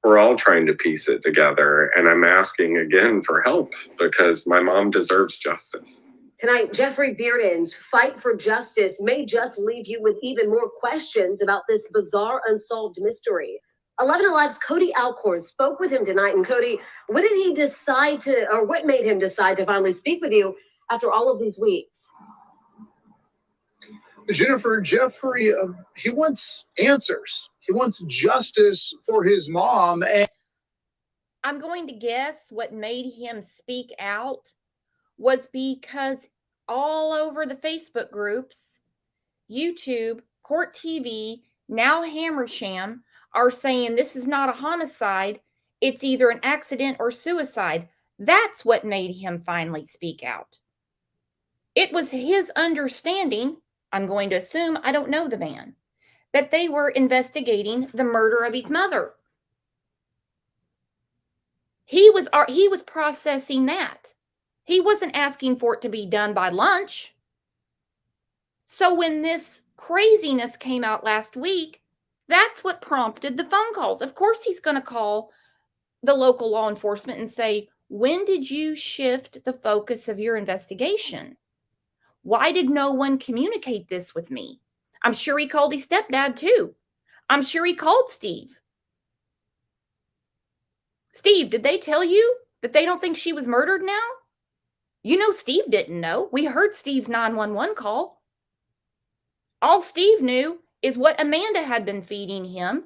We're all trying to piece it together, and I'm asking again for help because my mom deserves justice. Tonight, Jeffrey Bearden's fight for justice may just leave you with even more questions about this bizarre unsolved mystery. 11 Alive's Cody Alcorn spoke with him tonight. And Cody, what did he decide to, or what made him decide to finally speak with you after all of these weeks? Jennifer, Jeffrey, he wants answers. He wants justice for his mom. And I'm going to guess what made him speak out was because all over the Facebook groups, YouTube, Court TV, now Hammersham are saying this is not a homicide. It's either an accident or suicide. That's what made him finally speak out. It was his understanding, I'm going to assume, I don't know the man, that they were investigating the murder of his mother. He was processing that. He wasn't asking for it to be done by lunch. So when this craziness came out last week, that's what prompted the phone calls. Of course, he's going to call the local law enforcement and say, when did you shift the focus of your investigation? Why did no one communicate this with me? I'm sure he called his stepdad too. I'm sure he called Steve. Steve, did they tell you that they don't think she was murdered now? You know Steve didn't know. We heard Steve's 911 call. All Steve knew is what Amanda had been feeding him,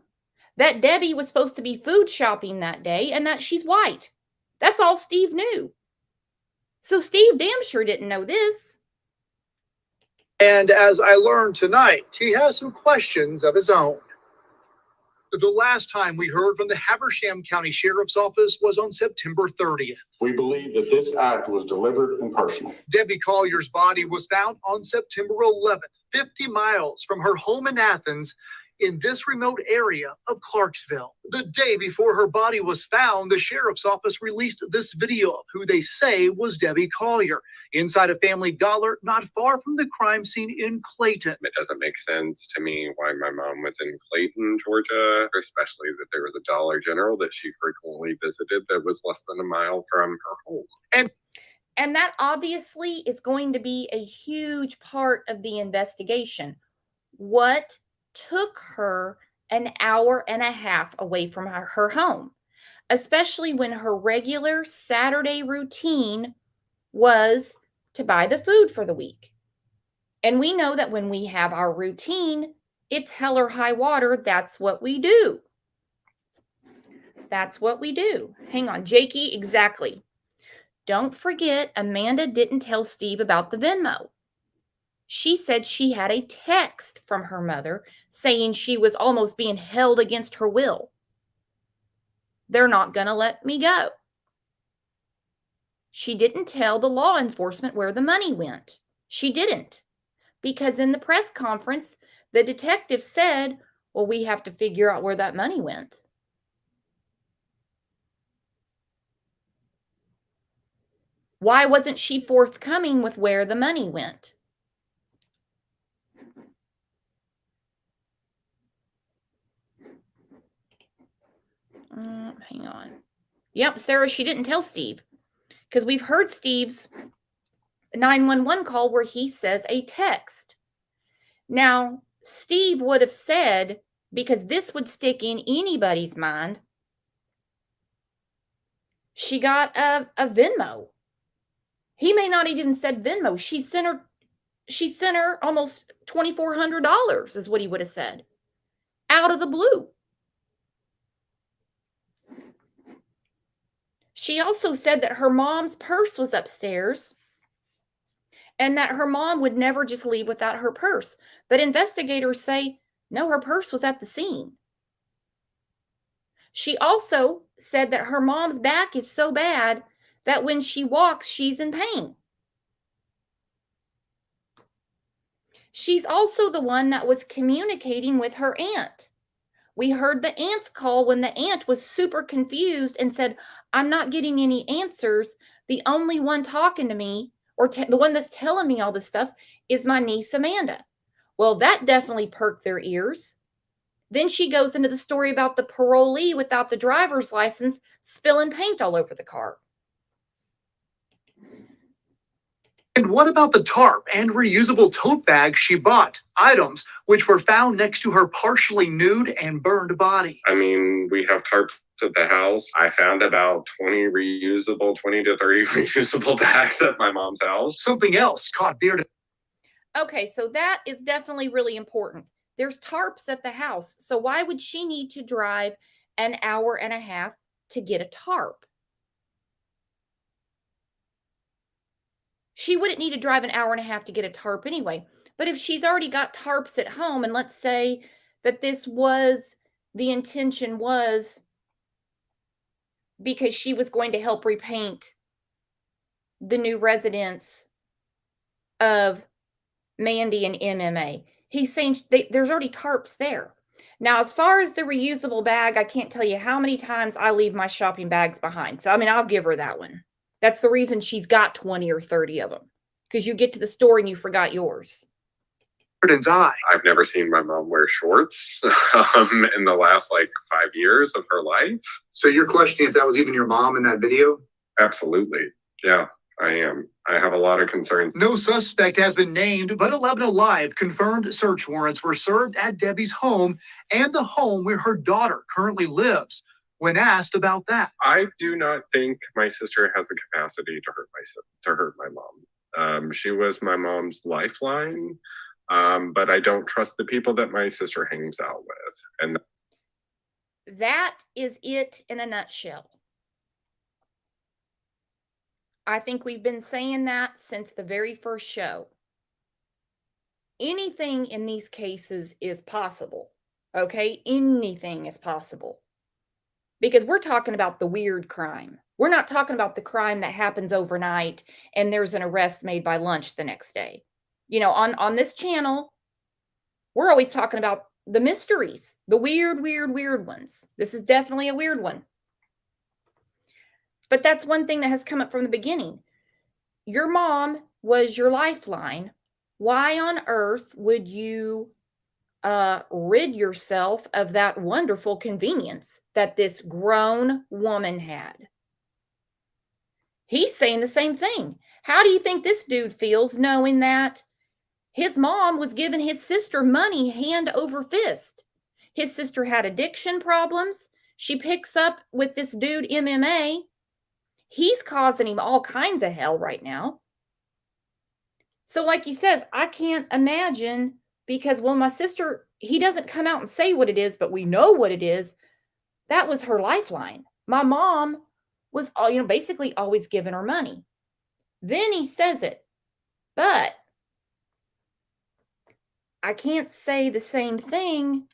that Debbie was supposed to be food shopping that day, and that she's white. That's all Steve knew. So Steve damn sure didn't know this. And as I learned tonight, he has some questions of his own. The last time we heard from the Habersham County Sheriff's Office was on September 30th. We believe that this act was deliberate and personal. Debbie Collier's body was found on September 11th, 50 miles from her home in Athens, in this remote area of Clarksville. The day before her body was found, the sheriff's office released this video of who they say was Debbie Collier inside a Family Dollar not far from the crime scene in Clayton. It doesn't make sense to me why my mom was in Clayton, Georgia, especially that there was a Dollar General that she frequently visited that was less than a mile from her home. And that obviously is going to be a huge part of the investigation. What took her an hour and a half away from her home, especially when her regular Saturday routine was to buy the food for the week. And we know that when we have our routine, it's hell or high water. That's what we do. That's what we do. Hang on, Jakey, exactly. Don't forget, Amanda didn't tell Steve about the Venmo. She said she had a text from her mother saying she was almost being held against her will. They're not going to let me go. She didn't tell the law enforcement where the money went. She didn't. Because in the press conference, the detective said, well, we have to figure out where that money went. Why wasn't she forthcoming with where the money went? Hang on. Yep, Sarah, she didn't tell Steve. Because we've heard Steve's 911 call where he says a text. Now, Steve would have said, because this would stick in anybody's mind, she got a Venmo. He may not even said Venmo. She sent her almost $2,400 is what he would have said. Out of the blue. She also said that her mom's purse was upstairs and that her mom would never just leave without her purse. But investigators say, no, her purse was at the scene. She also said that her mom's back is so bad that when she walks, she's in pain. She's also the one that was communicating with her aunt. We heard the aunt's call when the aunt was super confused and said, I'm not getting any answers. The only one talking to me, or the one that's telling me all this stuff, is my niece Amanda. Well, that definitely perked their ears. Then she goes into the story about the parolee without the driver's license spilling paint all over the car. And what about the tarp and reusable tote bags she bought, items which were found next to her partially nude and burned body? I mean, we have tarps at the house. I found about 20 to 30 reusable bags at my mom's house. Something else caught Beard. Okay, so that is definitely really important. There's tarps at the house. So why would she need to drive an hour and a half to get a tarp? She wouldn't need to drive an hour and a half to get a tarp anyway. But if she's already got tarps at home, and let's say that the intention was because she was going to help repaint the new residence of Mandy and MMA. He's saying there's already tarps there. Now, as far as the reusable bag, I can't tell you how many times I leave my shopping bags behind. So, I mean, I'll give her that one. That's the reason she's got 20 or 30 of them. Because you get to the store and you forgot yours. I've never seen my mom wear shorts in the last 5 years of her life. So you're questioning if that was even your mom in that video? Absolutely. Yeah, I am. I have a lot of concerns. No suspect has been named, but 11 Alive confirmed search warrants were served at Debbie's home and the home where her daughter currently lives. When asked about that, I do not think my sister has the capacity to hurt my mom. She was my mom's lifeline, but I don't trust the people that my sister hangs out with. And that is it in a nutshell. I think we've been saying that since the very first show. Anything in these cases is possible, okay? Anything is possible. Because we're talking about the weird crime. We're not talking about the crime that happens overnight and there's an arrest made by lunch the next day. You know, on this channel, we're always talking about the mysteries, the weird ones. This is definitely a weird one. But that's one thing that has come up from the beginning. Your mom was your lifeline. Why on earth would you rid yourself of that wonderful convenience that this grown woman had? He's saying the same thing. How do you think this dude feels knowing that his mom was giving his sister money hand over fist? His sister had addiction problems. She picks up with this dude MMA. He's causing him all kinds of hell right now. So like he says, I can't imagine, because, well, my sister, he doesn't come out and say what it is, but we know what it is. That was her lifeline. My mom was, basically always giving her money. Then he says it, but I can't say the same thing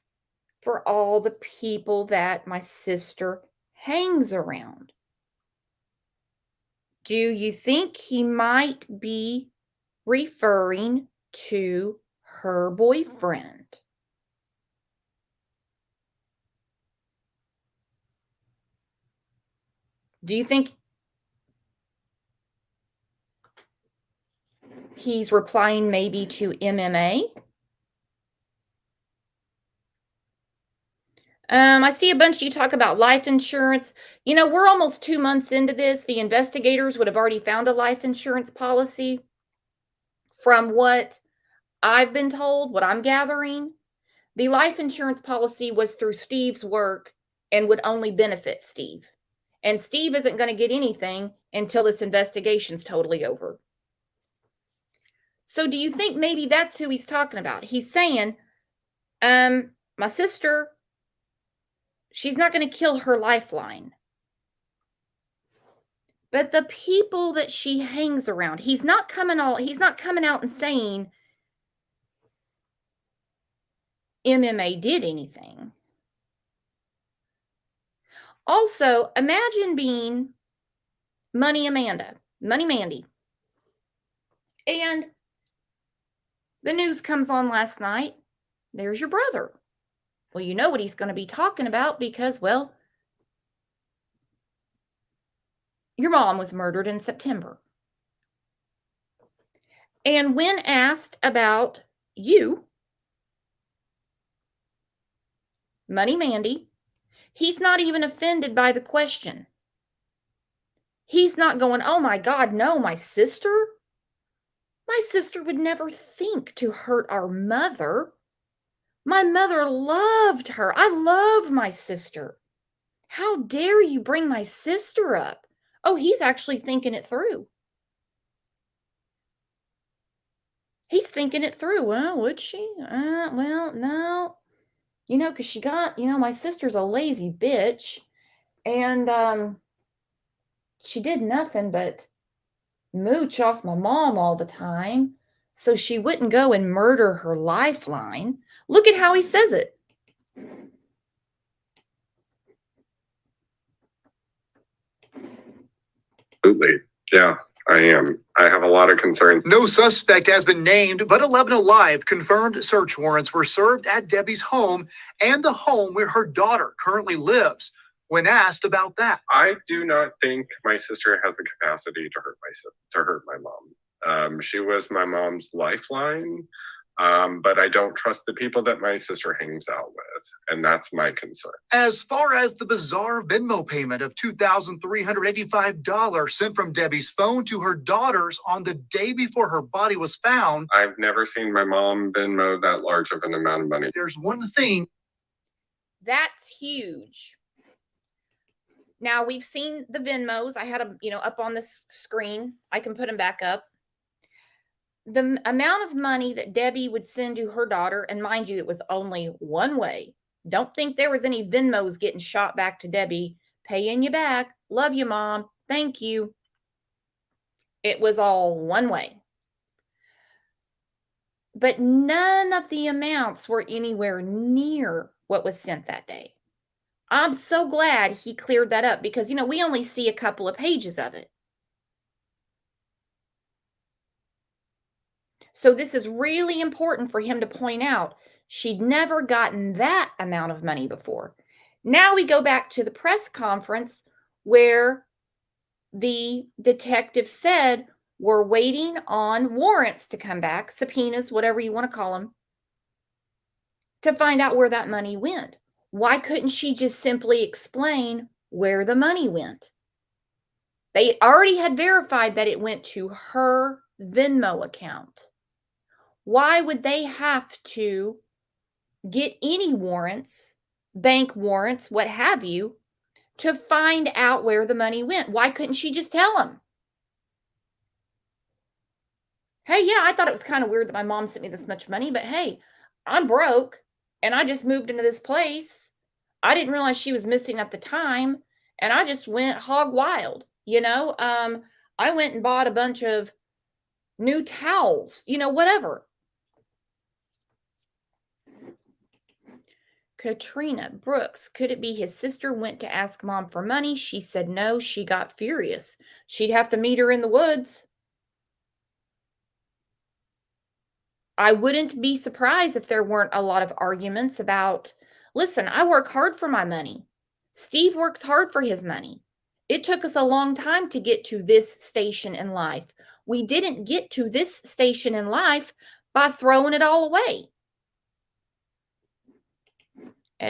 for all the people that my sister hangs around. Do you think he might be referring to her boyfriend? Do you think he's replying maybe to MMA? I see a bunch of you talk about life insurance. You know, we're almost 2 months into this. The investigators would have already found a life insurance policy. From what I've been told, what I'm gathering, the life insurance policy was through Steve's work and would only benefit Steve. And Steve isn't going to get anything until this investigation's totally over. So do you think maybe that's who he's talking about? He's saying, my sister, she's not going to kill her lifeline. But the people that she hangs around, he's not coming out and saying MMA did anything. Also, imagine being Money Mandy. And the news comes on last night. There's your brother. Well, you know what he's going to be talking about because, well, your mom was murdered in September. And when asked about you, Money Mandy, he's not even offended by the question. He's not going, oh my God, no, my sister? My sister would never think to hurt our mother. My mother loved her. I love my sister. How dare you bring my sister up? Oh, he's actually thinking it through. He's thinking it through. Well, would she? Well, no. You know, because she got, my sister's a lazy bitch. And she did nothing but mooch off my mom all the time. So she wouldn't go and murder her lifeline. Look at how he says it. Absolutely. Yeah, I am. I have a lot of concerns. no suspect has been named, but 11 Alive confirmed search warrants were served at Debbie's home and the home where her daughter currently lives. When asked about that, I do not think my sister has the capacity to hurt my mom. She was my mom's lifeline, but I don't trust the people that my sister hangs out with, and that's my concern. as far as the bizarre Venmo payment of $2,385 sent from Debbie's phone to her daughter's on the day before her body was found, I've never seen my mom Venmo that large of an amount of money. there's one thing That's huge. Now we've seen the Venmos. I had them, up on this screen. I can put them back up. The amount of money that Debbie would send to her daughter, and mind you, it was only one way. Don't think there was any Venmos getting shot back to Debbie, paying you back. Love you, Mom. Thank you. It was all one way. But none of the amounts were anywhere near what was sent that day. I'm so glad he cleared that up because, we only see a couple of pages of it. So this is really important for him to point out. She'd never gotten that amount of money before. Now we go back to the press conference where the detective said, we're waiting on warrants to come back, subpoenas, whatever you want to call them, to find out where that money went. Why couldn't she just simply explain where the money went? They already had verified that it went to her Venmo account. Why would they have to get any warrants, bank warrants, what have you, to find out where the money went? Why couldn't she just tell them? Hey, yeah, I thought it was kind of weird that my mom sent me this much money, but hey, I'm broke and I just moved into this place. I didn't realize she was missing at the time and I just went hog wild, I went and bought a bunch of new towels, whatever. Katrina Brooks, could it be his sister went to ask Mom for money? She said no, she got furious. She'd have to meet her in the woods. I wouldn't be surprised if there weren't a lot of arguments about, listen, I work hard for my money. Steve works hard for his money. It took us a long time to get to this station in life. We didn't get to this station in life by throwing it all away.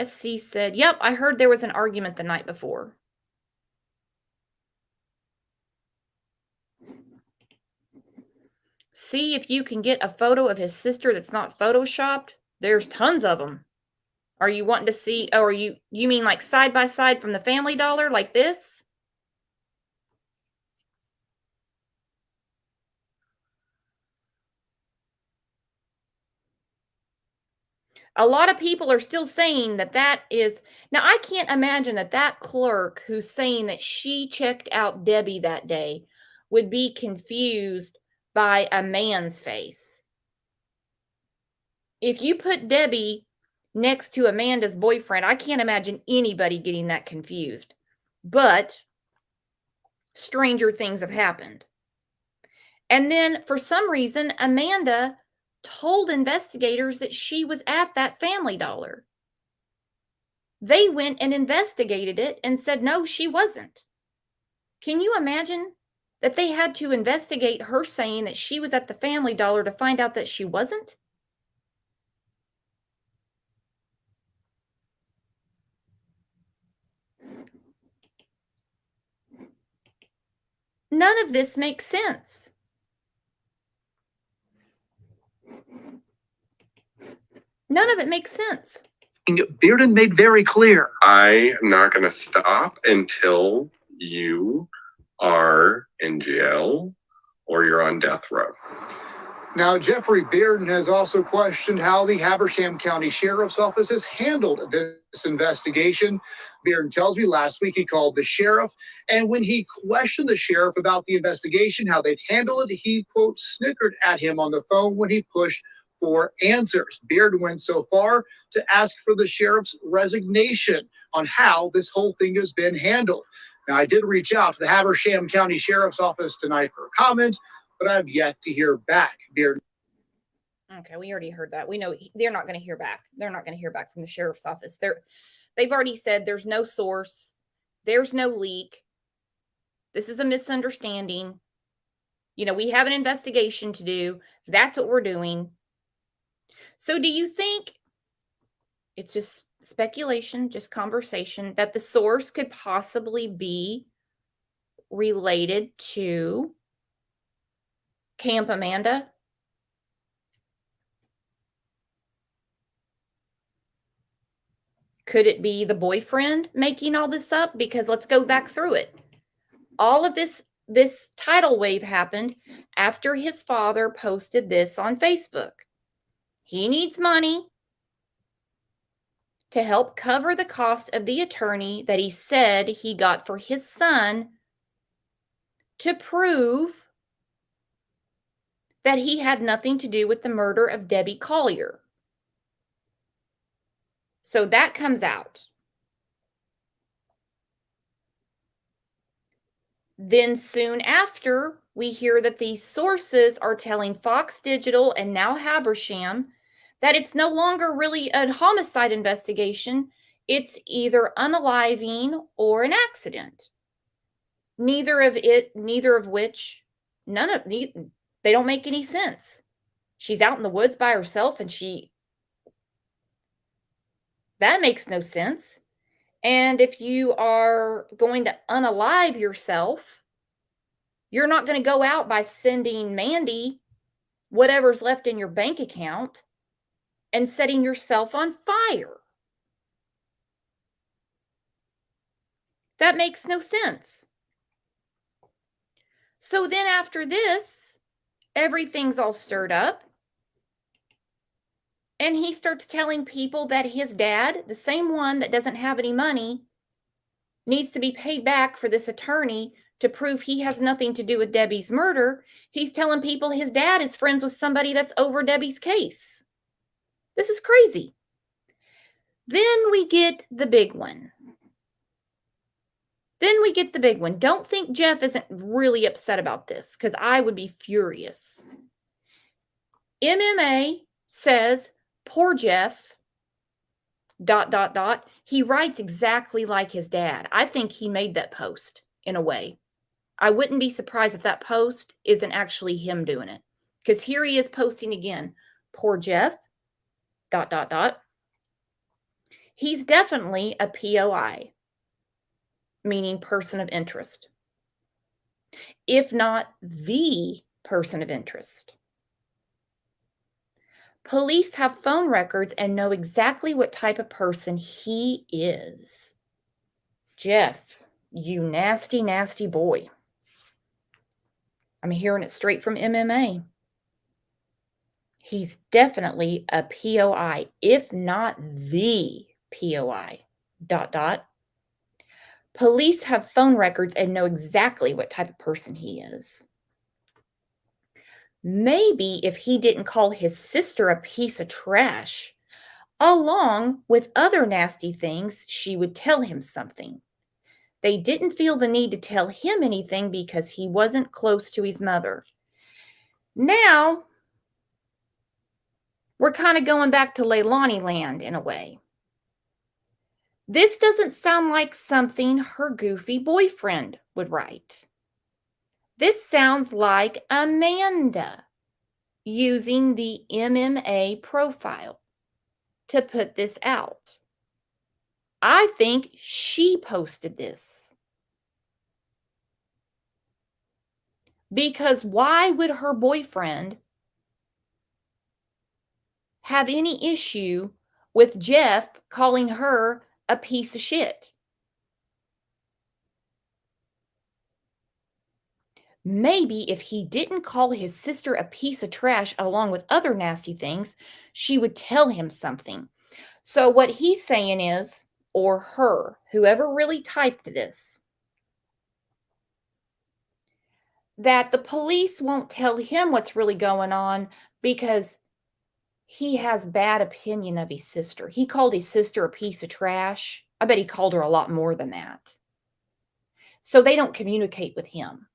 SC said, yep, I heard there was an argument the night before. See if you can get a photo of his sister that's not photoshopped. There's tons of them. Are you wanting to see, or you mean like side by side from the Family Dollar like this? A lot of people are still saying that is, now I can't imagine that clerk who's saying that she checked out Debbie that day would be confused by a man's face. If you put Debbie next to Amanda's boyfriend, I can't imagine anybody getting that confused. But stranger things have happened. And then for some reason, Amanda told investigators that she was at that Family Dollar. They went and investigated it and said, no, she wasn't. Can you imagine that they had to investigate her saying that she was at the Family Dollar to find out that she wasn't? None of this makes sense. None of it makes sense. Bearden made very clear. I am not going to stop until you are in jail or you're on death row. Now, Jeffrey Bearden has also questioned how the Habersham County Sheriff's Office has handled this investigation. Bearden tells me last week he called the sheriff, and when he questioned the sheriff about the investigation, how they'd handle it, he, quote, snickered at him on the phone when he pushed for answers. Bearden went so far to ask for the sheriff's resignation on how this whole thing has been handled. Now, I did reach out to the Habersham County Sheriff's Office tonight for a comment, but I've yet to hear back. Bearden. Okay, we already heard that. We know they're not going to hear back. They're not going to hear back from the sheriff's office. They've already said there's no source. There's no leak. This is a misunderstanding. We have an investigation to do. That's what we're doing. So do you think it's just speculation, just conversation, that the source could possibly be related to Camp Amanda? Could it be the boyfriend making all this up? Because let's go back through it. All of this tidal wave happened after his father posted this on Facebook. He needs money to help cover the cost of the attorney that he said he got for his son to prove that he had nothing to do with the murder of Debbie Collier. So that comes out. Then soon after, we hear that these sources are telling Fox Digital and now Habersham that it's no longer really a homicide investigation. It's either unaliving or an accident. Neither of which, they don't make any sense. She's out in the woods by herself and that makes no sense. And if you are going to unalive yourself, you're not going to go out by sending Mandy whatever's left in your bank account and setting yourself on fire. That makes no sense. So then after this, everything's all stirred up. And he starts telling people that his dad, the same one that doesn't have any money, needs to be paid back for this attorney to prove he has nothing to do with Debbie's murder. He's telling people his dad is friends with somebody that's over Debbie's case. This is crazy. Then we get the big one. Don't think Jeff isn't really upset about this, because I would be furious. MMA says, poor Jeff, ... He writes exactly like his dad. I think he made that post in a way. I wouldn't be surprised if that post isn't actually him doing it. Because here he is posting again. Poor Jeff, ... He's definitely a POI, meaning person of interest. If not the person of interest. Police have phone records and know exactly what type of person he is. Jeff, you nasty, nasty boy. I'm hearing it straight from MMA. He's definitely a POI, if not the POI. ... Police have phone records and know exactly what type of person he is. Maybe if he didn't call his sister a piece of trash, along with other nasty things, she would tell him something. They didn't feel the need to tell him anything because he wasn't close to his mother. Now, we're kind of going back to Leilani land in a way. This doesn't sound like something her goofy boyfriend would write. This sounds like Amanda using the MMA profile to put this out. I think she posted this. Because why would her boyfriend have any issue with Jeff calling her a piece of shit? Maybe if he didn't call his sister a piece of trash along with other nasty things, she would tell him something. So what he's saying is, or her, whoever really typed this, that the police won't tell him what's really going on because he has bad opinion of his sister. He called his sister a piece of trash. I bet he called her a lot more than that. So they don't communicate with him.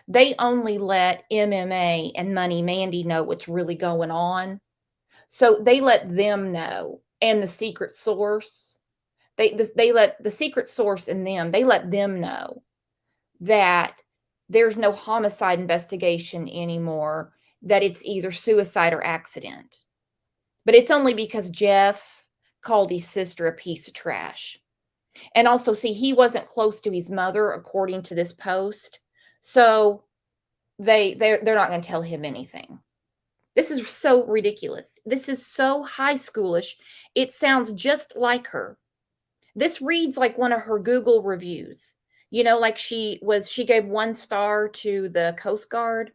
They only let MMA and Money Mandy know what's really going on. So they let them know. And the secret source, they let the secret source in them, they let them know that there's no homicide investigation anymore, that it's either suicide or accident. But it's only because Jeff called his sister a piece of trash. And also, see, he wasn't close to his mother, according to this post. So they're not going to tell him anything. This is so ridiculous. This is so high schoolish. It sounds just like her. This reads like one of her Google reviews. You know, like she gave 1 star to the Coast Guard,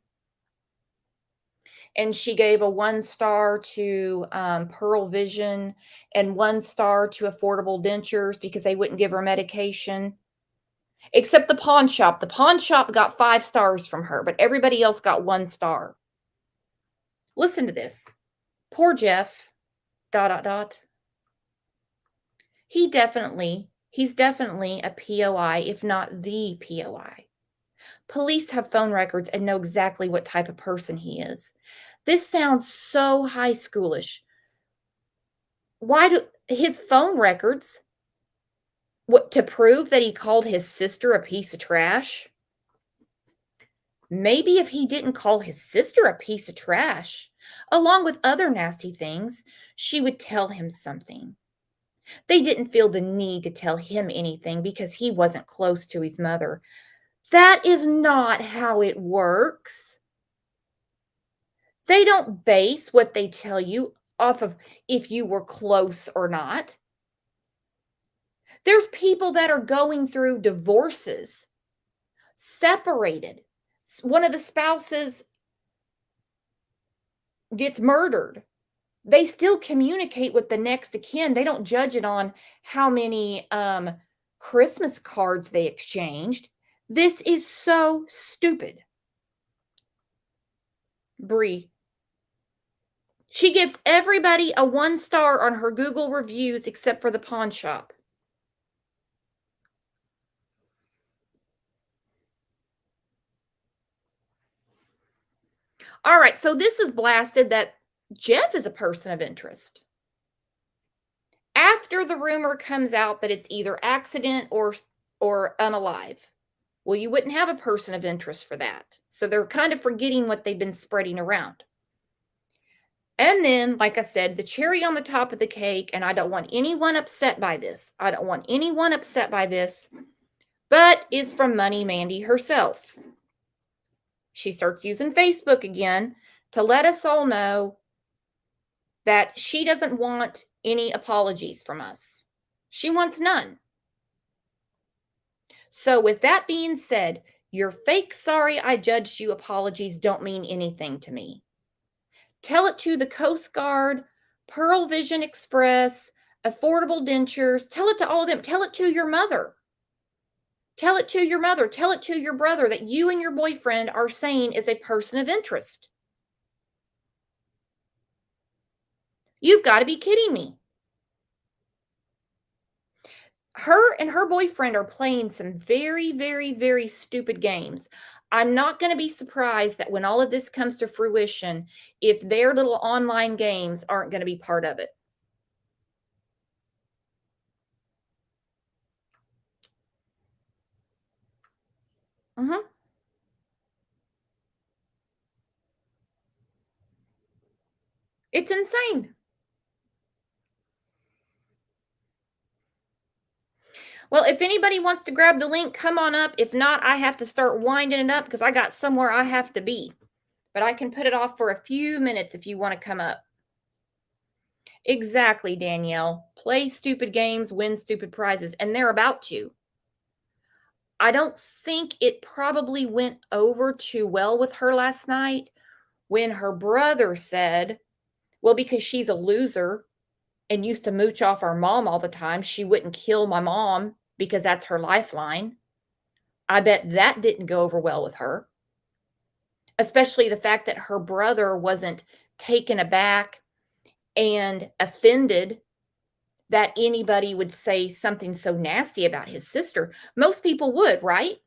and she gave a 1 star to Pearl Vision and 1 star to Affordable Dentures because they wouldn't give her medication. Except the pawn shop. The pawn shop got 5 stars from her, but everybody else got 1 star. Listen to this. Poor Jeff. ... He's definitely a POI, if not the POI. Police have phone records and know exactly what type of person he is. This sounds so high schoolish. Why do his phone records? What, to prove that he called his sister a piece of trash? Maybe if he didn't call his sister a piece of trash, along with other nasty things, she would tell him something. They didn't feel the need to tell him anything because he wasn't close to his mother. That is not how it works. They don't base what they tell you off of if you were close or not. There's people that are going through divorces, separated. One of the spouses gets murdered. They still communicate with the next of kin. They don't judge it on how many Christmas cards they exchanged. This is so stupid. Bree. She gives everybody a 1 star on her Google reviews except for the pawn shop. All right, so this is blasted that Jeff is a person of interest. After the rumor comes out that it's either accident or unalive. Well, you wouldn't have a person of interest for that. So they're kind of forgetting what they've been spreading around. And then, like I said, the cherry on the top of the cake, and I don't want anyone upset by this. I don't want anyone upset by this, but is from Money Mandy herself. She starts using Facebook again to let us all know that she doesn't want any apologies from us. She wants none. So with that being said, your fake sorry I judged you apologies don't mean anything to me. Tell it to the Coast Guard, Pearl Vision Express, Affordable Dentures. Tell it to all of them. Tell it to your mother. Tell it to your mother. Tell it to your brother that you and your boyfriend are saying is a person of interest. You've got to be kidding me. Her and her boyfriend are playing some very, very, very stupid games. I'm not going to be surprised that when all of this comes to fruition, if their little online games aren't going to be part of it. It's insane. Well, if anybody wants to grab the link, come on up. If not, I have to start winding it up because I got somewhere I have to be. But I can put it off for a few minutes if you want to come up. Exactly, Danielle. Play stupid games, win stupid prizes, and they're about to. I don't think it probably went over too well with her last night when her brother said, well, because she's a loser and used to mooch off our mom all the time, she wouldn't kill my mom because that's her lifeline. I bet that didn't go over well with her. Especially the fact that her brother wasn't taken aback and offended that anybody would say something so nasty about his sister. Most people would, right?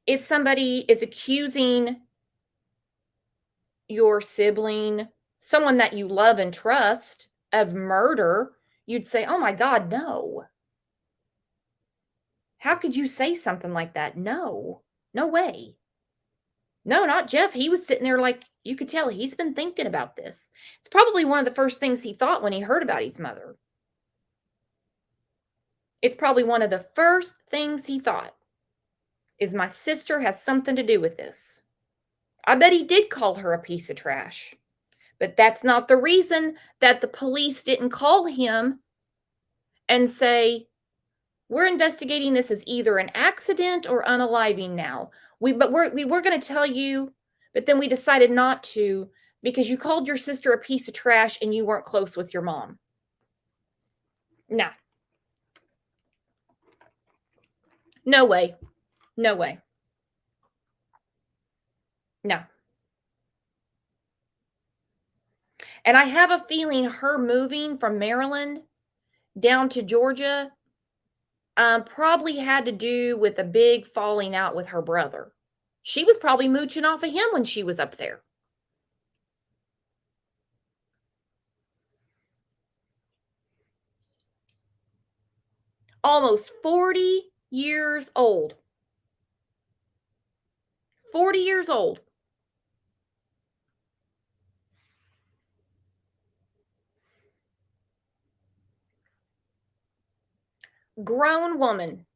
If somebody is accusing your sibling, someone that you love and trust, of murder, you'd say, oh my God, no. How could you say something like that? No, no way. No, not Jeff. He was sitting there like, you could tell he's been thinking about this. It's probably one of the first things he thought when he heard about his mother. It's probably one of the first things he thought is my sister has something to do with this. I bet he did call her a piece of trash. But that's not the reason that the police didn't call him and say, we're investigating this as either an accident or unaliving now. We were going to tell you, but then we decided not to because you called your sister a piece of trash and you weren't close with your mom. No. No way. No way. No. And I have a feeling her moving from Maryland down to Georgia probably had to do with a big falling out with her brother. She was probably mooching off of him when she was up there. Almost 40 years old. 40 years old. Grown woman.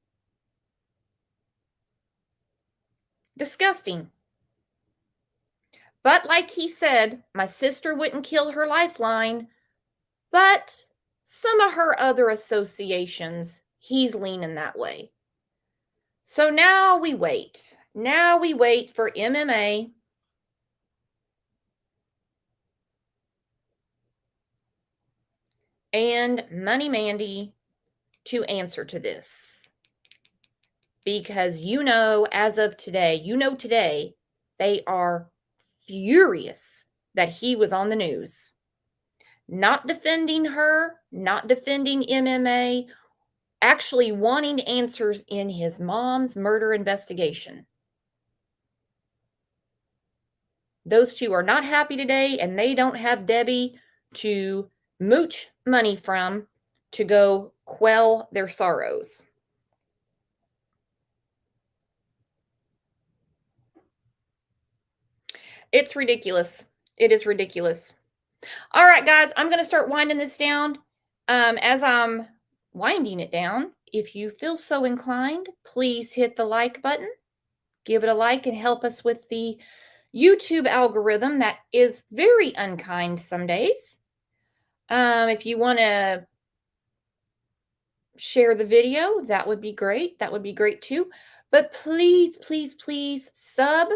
Disgusting. But like he said, my sister wouldn't kill her lifeline, but some of her other associations, he's leaning that way. So now we wait. Now we wait for MMA and Money Mandy to answer to this. Because as of today, today, they are furious that he was on the news. Not defending her, not defending MMA, actually wanting answers in his mom's murder investigation. Those two are not happy today, and they don't have Debbie to mooch money from to go quell their sorrows. It's ridiculous. It is ridiculous. All right, guys, I'm going to start winding this down. As I'm winding it down, if you feel so inclined, please hit the like button. Give it a like and help us with the YouTube algorithm that is very unkind some days. If you want to share the video, that would be great. That would be great too. But please, please, please sub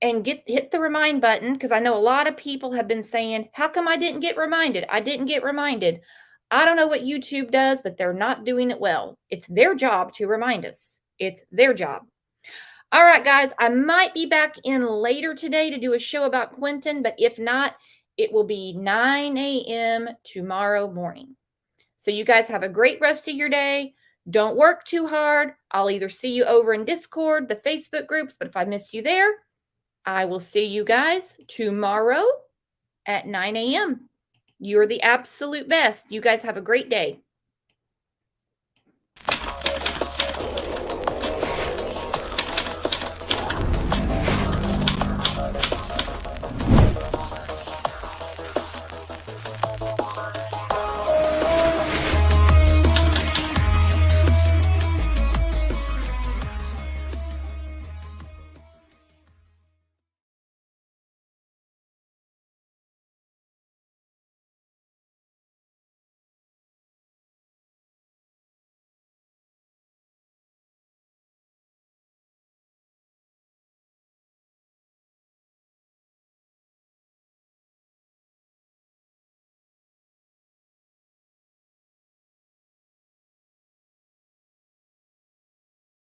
and hit the remind button, because I know a lot of people have been saying, how come I didn't get reminded? I didn't get reminded. I don't know what YouTube does, but they're not doing it well. It's their job to remind us. It's their job. All right, guys, I might be back in later today to do a show about Quentin, but if not, it will be 9 a.m. tomorrow morning. So you guys have a great rest of your day. Don't work too hard. I'll either see you over in Discord, the Facebook groups, but if I miss you there, I will see you guys tomorrow at 9 a.m. You're the absolute best. You guys have a great day.